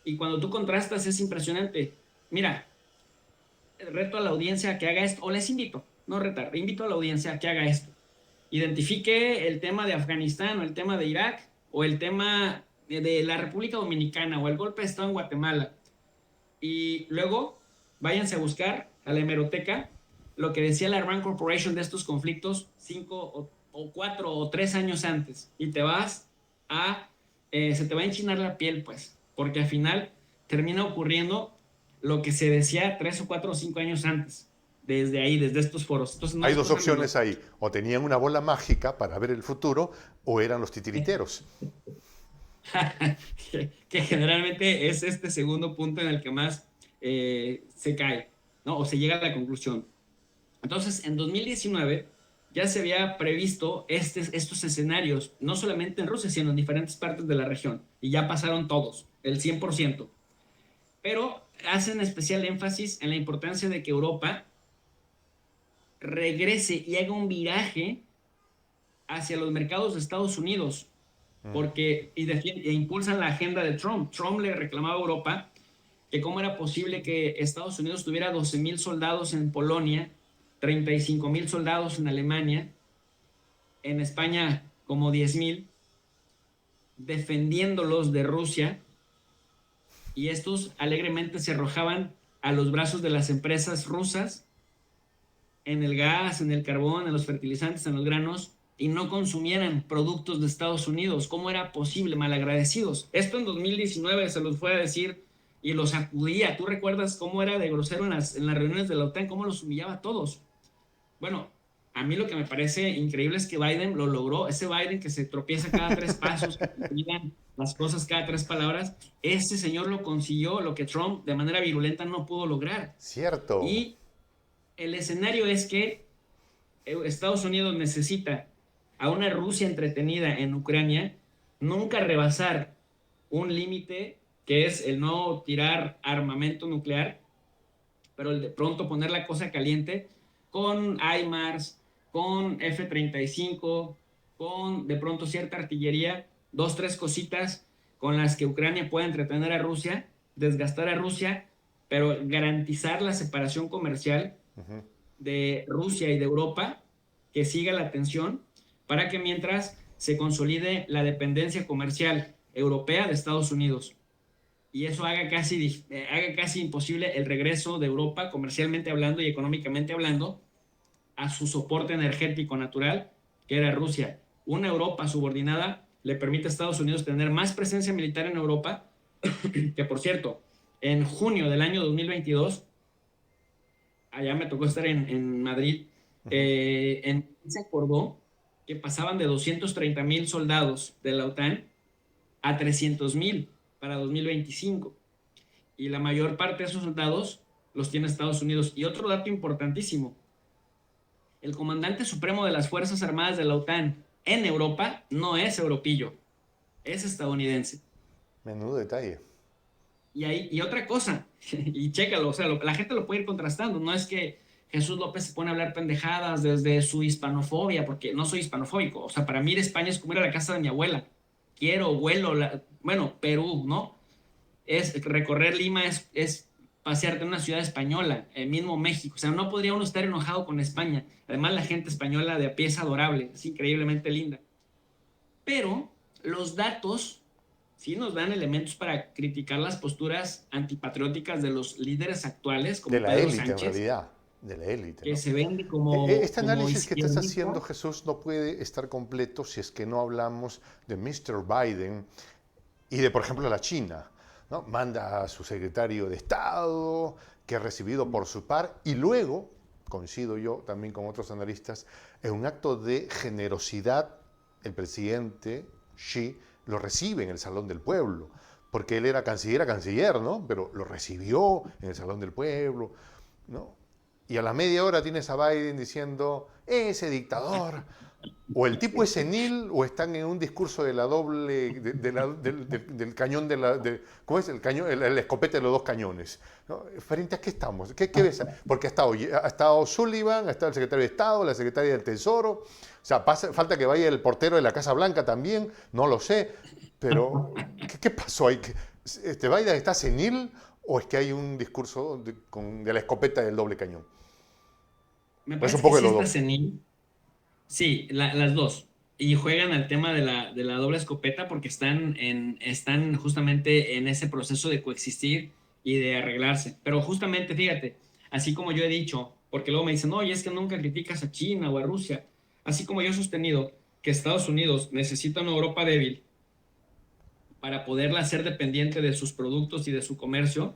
y cuando tú contrastas es impresionante. Mira, reto a la audiencia a que haga esto, o les invito, no retar, invito a la audiencia a que haga esto. Identifique el tema de Afganistán o el tema de Irak o el tema de la República Dominicana o el golpe de Estado en Guatemala y luego váyanse a buscar a la hemeroteca lo que decía la Rand Corporation de estos conflictos 4 o 3 años antes y te vas se te va a enchinar la piel pues, porque al final termina ocurriendo lo que se decía 3 o 4 o 5 años antes, desde ahí, desde estos foros. Entonces no Hay es dos cosa menor. opciones ahí, o tenían una bola mágica para ver el futuro, o eran los titiriteros. Que generalmente es este segundo punto en el que más se cae, ¿no? O se llega a la conclusión. Entonces, en 2019 ya se había previsto estos escenarios, no solamente en Rusia, sino en diferentes partes de la región, y ya pasaron todos, el 100%. Pero hacen especial énfasis en la importancia de que Europa regrese y haga un viraje hacia los mercados de Estados Unidos, porque impulsan la agenda de Trump. Trump le reclamaba a Europa que cómo era posible que Estados Unidos tuviera 12,000 soldados en Polonia, 35,000 soldados en Alemania, en España como 10,000, defendiéndolos de Rusia, y estos alegremente se arrojaban a los brazos de las empresas rusas en el gas, en el carbón, en los fertilizantes, en los granos, y no consumieran productos de Estados Unidos. ¿Cómo era posible? Malagradecidos. Esto en 2019 se los fue a decir y los acudía. ¿Tú recuerdas cómo era de grosero en las reuniones de la OTAN? ¿Cómo los humillaba a todos? Bueno, a mí lo que me parece increíble es que Biden lo logró. Ese Biden que se tropieza cada 3 pasos, que digan las cosas cada 3 palabras, ese señor lo consiguió, lo que Trump de manera virulenta no pudo lograr. Cierto. Y el escenario es que Estados Unidos necesita a una Rusia entretenida en Ucrania nunca rebasar un límite que es el no tirar armamento nuclear, pero el de pronto poner la cosa caliente con HIMARS, con F-35, con de pronto cierta artillería, dos, tres cositas con las que Ucrania pueda entretener a Rusia, desgastar a Rusia, pero garantizar la separación comercial Ujú. de Rusia y de Europa, que siga la tensión, para que mientras se consolide la dependencia comercial europea de Estados Unidos y eso haga casi imposible el regreso de Europa, comercialmente hablando y económicamente hablando, a su soporte energético natural, que era Rusia. Una Europa subordinada le permite a Estados Unidos tener más presencia militar en Europa, que por cierto, en junio del año 2022, allá me tocó estar en Madrid, Ujú. se acordó que pasaban de 230,000 soldados de la OTAN a 300,000 para 2025. Y la mayor parte de esos soldados los tiene Estados Unidos. Y otro dato importantísimo, el comandante supremo de las Fuerzas Armadas de la OTAN en Europa no es europillo, es estadounidense. Menudo detalle. Y otra cosa, y chécalo, o sea, la gente lo puede ir contrastando, no es que Jesús López se pone a hablar pendejadas desde su hispanofobia, porque no soy hispanofóbico, o sea, para mí ir a España es como ir a la casa de mi abuela, quiero, vuelo, bueno, Perú, ¿no? Es recorrer Lima, es pasearte en una ciudad española, el mismo México. O sea, no podría uno estar enojado con España. Además, la gente española de a pie es adorable, es increíblemente linda. Pero los datos sí nos dan elementos para criticar las posturas antipatrióticas de los líderes actuales, De como la Pedro élite, en Sánchez, realidad. De la élite, que ¿no? se vende Este como análisis que te está izquierdista. haciendo Jesús no puede estar completo si es que no hablamos de Mr. Biden y de, por ejemplo, la China. ¿No? Manda a su secretario de Estado, que ha recibido por su par, y luego, coincido yo también con otros analistas, en un acto de generosidad, el presidente Xi lo recibe en el Salón del Pueblo, porque él era canciller, ¿no? Pero lo recibió en el Salón del Pueblo, ¿no? Y a la media hora tienes a Biden diciendo, ese dictador, o el tipo es senil o están en un discurso de la doble, del cañón ¿cómo es? El cañón, el escopete de los dos cañones. ¿No? ¿Frente a qué estamos? ¿Qué ves? Porque ha estado Sullivan, ha estado el secretario de Estado, la secretaria del Tesoro, o sea, falta que vaya el portero de la Casa Blanca también, no lo sé, pero ¿qué pasó ahí? ¿Biden está senil o es que hay un discurso de la escopeta del doble cañón? Me Es un parece que poco de sí los está dos. senil. Sí, las dos. Y juegan al tema de la doble escopeta porque están justamente en ese proceso de coexistir y de arreglarse. Pero justamente, fíjate, así como yo he dicho, porque luego me dicen, oye, es que nunca criticas a China o a Rusia. Así como yo he sostenido que Estados Unidos necesita una Europa débil para poderla hacer dependiente de sus productos y de su comercio,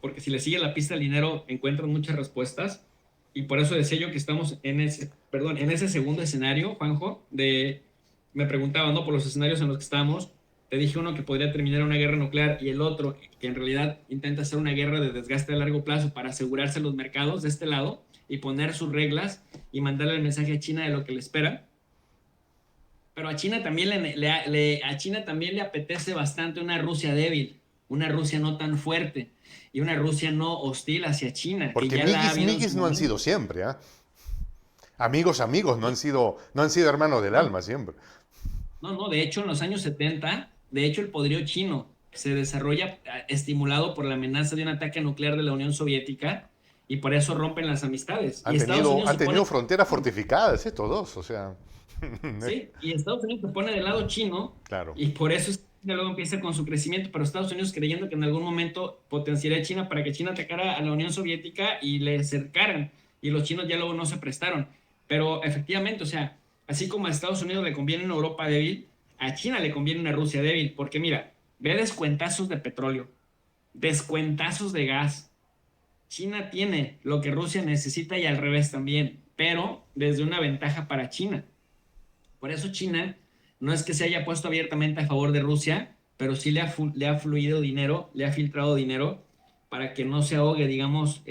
porque si le sigue la pista al dinero encuentran muchas respuestas y por eso decía yo que estamos en ese segundo escenario, Juanjo, me preguntaban, ¿no? Por los escenarios en los que estamos, te dije uno que podría terminar una guerra nuclear y el otro que en realidad intenta hacer una guerra de desgaste a largo plazo para asegurarse los mercados de este lado y poner sus reglas y mandarle el mensaje a China de lo que le espera. Pero a China también a China también le apetece bastante una Rusia débil, una Rusia no tan fuerte y una Rusia no hostil hacia China, que Porque ya la ha miguis, habido en su miguis no han momento. sido siempre, ¿ah? Amigos, amigos, no han sido hermanos del No, alma siempre. no, de hecho en los años 70, de hecho el poderío chino se desarrolla estimulado por la amenaza de un ataque nuclear de la Unión Soviética y por eso rompen las amistades. Y Han Estados tenido, Unidos han se pone tenido fronteras fortificadas estos dos, o sea. Sí, y Estados Unidos se pone del lado chino Claro. y por eso es que luego empieza con su crecimiento, pero Estados Unidos creyendo que en algún momento potenciaría a China para que China atacara a la Unión Soviética y le cercaran, y los chinos ya luego no se prestaron. Pero efectivamente, o sea, así como a Estados Unidos le conviene una Europa débil, a China le conviene una Rusia débil, porque mira, ve descuentazos de petróleo, descuentazos de gas. China tiene lo que Rusia necesita y al revés también, pero desde una ventaja para China. Por eso China no es que se haya puesto abiertamente a favor de Rusia, pero sí le ha fluido dinero, le ha filtrado dinero para que no se ahogue, digamos,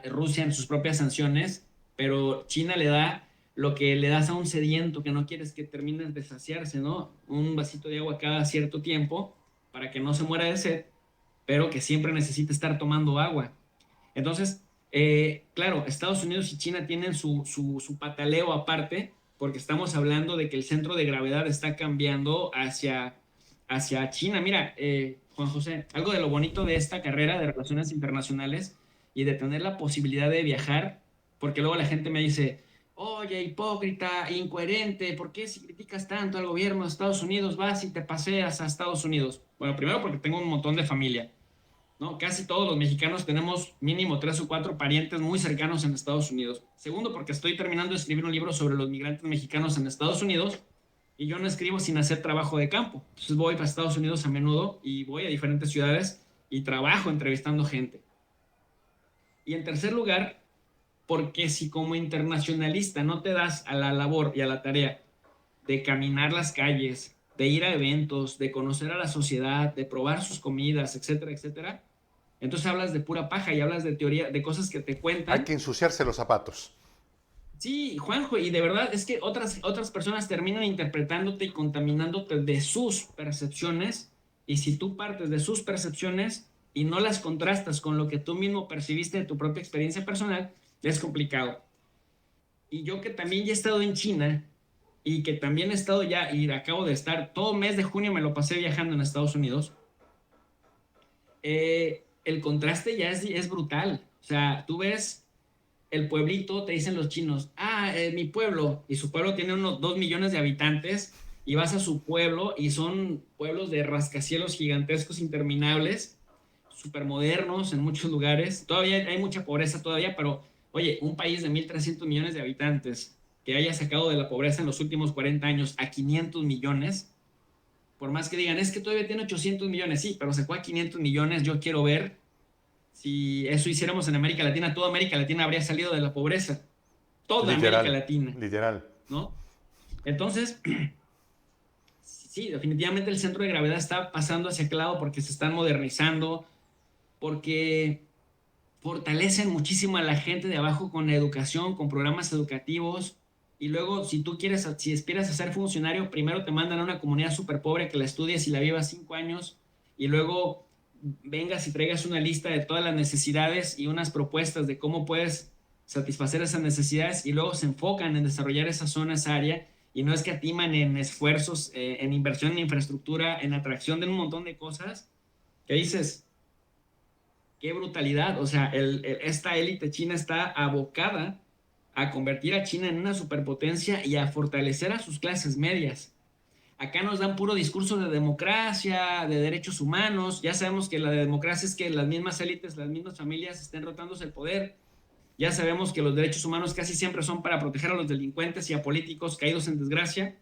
Rusia en sus propias sanciones, pero China le da lo que le das a un sediento que no quieres que termine de saciarse, ¿no? Un vasito de agua cada cierto tiempo para que no se muera de sed, pero que siempre necesita estar tomando agua. Entonces, claro, Estados Unidos y China tienen su pataleo aparte, porque estamos hablando de que el centro de gravedad está cambiando hacia China. Mira, Juan José, algo de lo bonito de esta carrera de relaciones internacionales y de tener la posibilidad de viajar, porque luego la gente me dice, oye, hipócrita, incoherente, ¿por qué si criticas tanto al gobierno de Estados Unidos vas y te paseas a Estados Unidos? Bueno, primero porque tengo un montón de familia, ¿no? Casi todos los mexicanos tenemos mínimo 3 o 4 parientes muy cercanos en Estados Unidos. Segundo, porque estoy terminando de escribir un libro sobre los migrantes mexicanos en Estados Unidos y yo no escribo sin hacer trabajo de campo. Entonces voy para Estados Unidos a menudo y voy a diferentes ciudades y trabajo entrevistando gente. Y en tercer lugar, porque si como internacionalista no te das a la labor y a la tarea de caminar las calles, de ir a eventos, de conocer a la sociedad, de probar sus comidas, etcétera, etcétera, entonces hablas de pura paja y hablas de teoría, de cosas que te Hay cuentan. que ensuciarse los zapatos. Sí, Juanjo, y de verdad es que otras personas terminan interpretándote y contaminándote de sus percepciones, y si tú partes de sus percepciones y no las contrastas con lo que tú mismo percibiste de tu propia experiencia personal, es complicado. Y yo que también ya he estado en China y que también he estado ya, y acabo de estar, todo mes de junio me lo pasé viajando en Estados Unidos, el contraste ya es brutal. O sea, tú ves el pueblito, te dicen los chinos, mi pueblo, y su pueblo tiene unos 2 millones de habitantes, y vas a su pueblo y son pueblos de rascacielos gigantescos, interminables, súper modernos en muchos lugares. Todavía hay mucha pobreza todavía, pero oye, un país de 1.300 millones de habitantes que haya sacado de la pobreza en los últimos 40 años a 500 millones, por más que digan, es que todavía tiene 800 millones, sí, pero sacó a 500 millones, yo quiero ver si eso hiciéramos en América Latina, toda América Latina habría salido de la pobreza. Toda América Literal, Latina, literal. ¿no? Entonces, sí, definitivamente el centro de gravedad está pasando hacia aquel lado porque se están modernizando, porque fortalecen muchísimo a la gente de abajo con educación, con programas educativos. Y luego, si tú quieres, si aspiras a ser funcionario, primero te mandan a una comunidad súper pobre que la estudies y la vivas 5 años, y luego vengas y traigas una lista de todas las necesidades y unas propuestas de cómo puedes satisfacer esas necesidades, y luego se enfocan en desarrollar esa zona, esa área, y no escatiman en esfuerzos, en inversión en infraestructura, en atracción de un montón de cosas, que dices, qué brutalidad. O sea, esta élite china está abocada a convertir a China en una superpotencia y a fortalecer a sus clases medias. Acá nos dan puro discurso de democracia, de derechos humanos. Ya sabemos que la de democracia es que las mismas élites, las mismas familias estén rotándose el poder. Ya sabemos que los derechos humanos casi siempre son para proteger a los delincuentes y a políticos caídos en desgracia.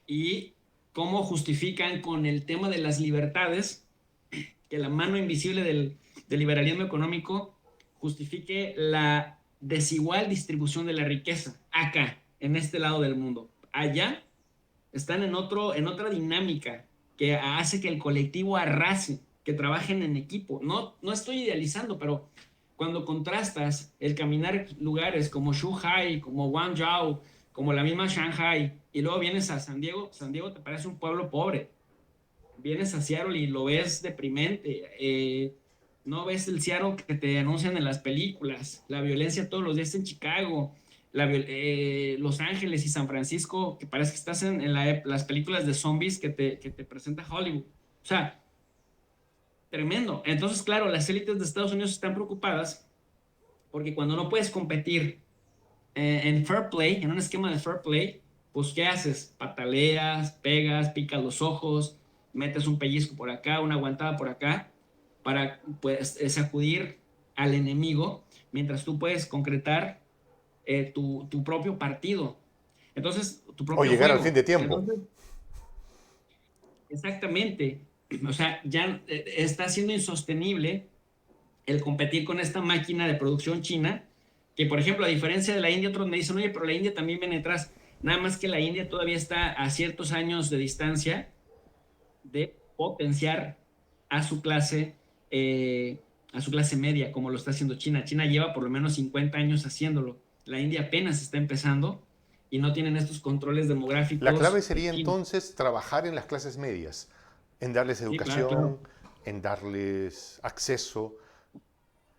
Y cómo justifican con el tema de las libertades que la mano invisible del liberalismo económico justifique la desigual distribución de la riqueza acá, en este lado del mundo. Allá están en otra dinámica que hace que el colectivo arrase, que trabajen en equipo. No, no estoy idealizando, pero cuando contrastas el caminar lugares como Shanghai, como Guangzhou, como la misma Shanghai, y luego vienes a San Diego te parece un pueblo pobre. Vienes a Seattle y lo ves deprimente. No ves el Seattle que te anuncian en las películas, la violencia todos los días en Chicago, Los Ángeles y San Francisco, que parece que estás en las películas de zombies que te presenta Hollywood. O sea, tremendo. Entonces, claro, las élites de Estados Unidos están preocupadas porque cuando no puedes competir en fair play, en un esquema de fair play, pues ¿qué haces? Pataleas, pegas, picas los ojos, metes un pellizco por acá, una aguantada por acá, para pues sacudir al enemigo, mientras tú puedes concretar tu propio partido. Entonces, tu O propio llegar al fin juego. de tiempo. Entonces, exactamente. O sea, ya está siendo insostenible el competir con esta máquina de producción china, que por ejemplo, a diferencia de la India, otros me dicen, oye, pero la India también viene atrás. Nada más que la India todavía está a ciertos años de distancia de potenciar a su clase, a su clase media, como lo está haciendo China. China lleva por lo menos 50 años haciéndolo. La India apenas está empezando y no tienen estos controles La clave demográficos sería de China. entonces trabajar en las clases medias, en darles Sí, claro, claro. educación, en darles acceso.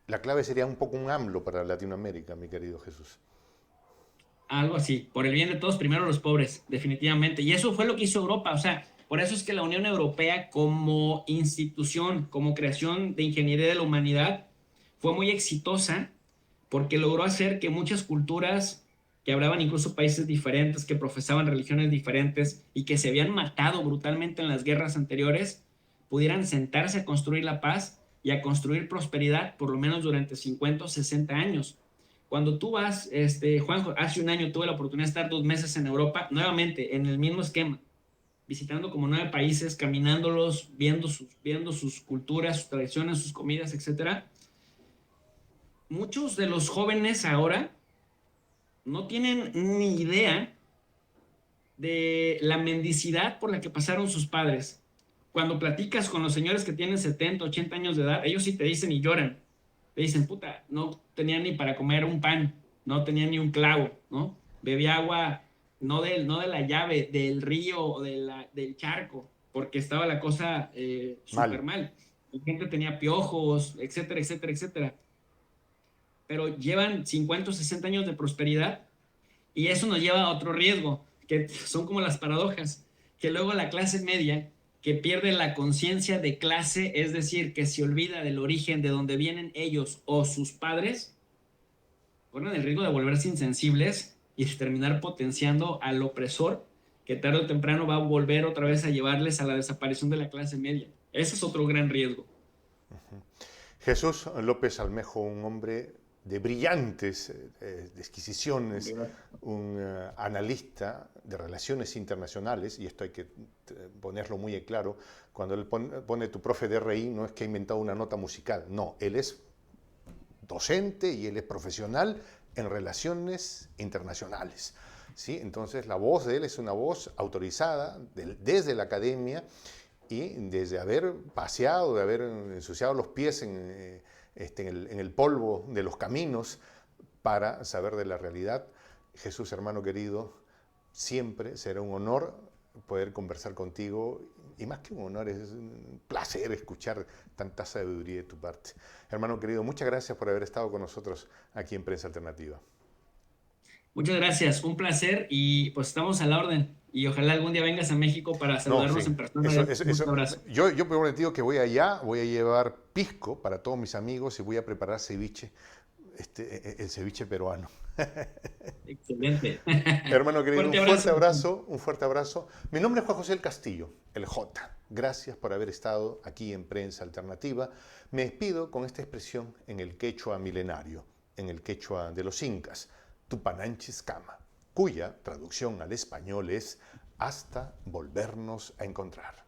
La clave sería un poco un AMLO para Latinoamérica, mi querido Jesús. Algo así, por el bien de todos, primero los pobres, definitivamente. Y eso fue lo que hizo Europa, o sea, por eso es que la Unión Europea como institución, como creación de ingeniería de la humanidad, fue muy exitosa porque logró hacer que muchas culturas que hablaban incluso países diferentes, que profesaban religiones diferentes y que se habían matado brutalmente en las guerras anteriores, pudieran sentarse a construir la paz y a construir prosperidad por lo menos durante 50 o 60 años. Cuando tú vas, Juanjo, hace un año tuve la oportunidad de estar 2 meses en Europa, nuevamente en el mismo esquema, visitando como 9 países, caminándolos, viendo sus culturas, sus tradiciones, sus comidas, etcétera. Muchos de los jóvenes ahora no tienen ni idea de la mendicidad por la que pasaron sus padres. Cuando platicas con los señores que tienen 70, 80 años de edad, ellos sí te dicen y lloran. Te dicen, puta, no tenía ni para comer un pan, no tenía ni un clavo, ¿no? Bebía agua no de la llave, del río o del charco, porque estaba la cosa súper Mal. mal. La gente tenía piojos, etcétera, etcétera, etcétera. Pero llevan 50 o 60 años de prosperidad y eso nos lleva a otro riesgo, que son como las paradojas, que luego la clase media, que pierde la conciencia de clase, es decir, que se olvida del origen de donde vienen ellos o sus padres, corren el riesgo de volverse insensibles y de terminar potenciando al opresor que tarde o temprano va a volver otra vez a llevarles a la desaparición de la clase media. Ese es otro gran riesgo. Jesús López Almejo, un hombre de brillantes disquisiciones, un analista de relaciones internacionales, y esto hay que ponerlo muy en claro, cuando él pone tu profe de RI, no es que ha inventado una nota musical, no, él es docente y él es profesional en relaciones internacionales. ¿Sí? Entonces la voz de él es una voz autorizada desde la academia y desde haber paseado, de haber ensuciado los pies en el polvo de los caminos para saber de la realidad. Jesús, hermano querido, siempre será un honor poder conversar contigo y más que un honor, es un placer escuchar tanta sabiduría de tu parte. Hermano querido, muchas gracias por haber estado con nosotros aquí en Prensa Alternativa. Muchas gracias, un placer y pues estamos a la orden. Y ojalá algún día vengas a México para No, saludarnos sí, en persona. Un fuerte abrazo. yo prometido que voy allá, voy a llevar pisco para todos mis amigos y voy a preparar ceviche, el ceviche peruano. Excelente. Hermano querido, Fuerte abrazo. un fuerte abrazo. Mi nombre es Juan José del Castillo, el J. Gracias por haber estado aquí en Prensa Alternativa. Me despido con esta expresión en el quechua milenario, en el quechua de los incas, Tupananchis Kama, cuya traducción al español es hasta volvernos a encontrar.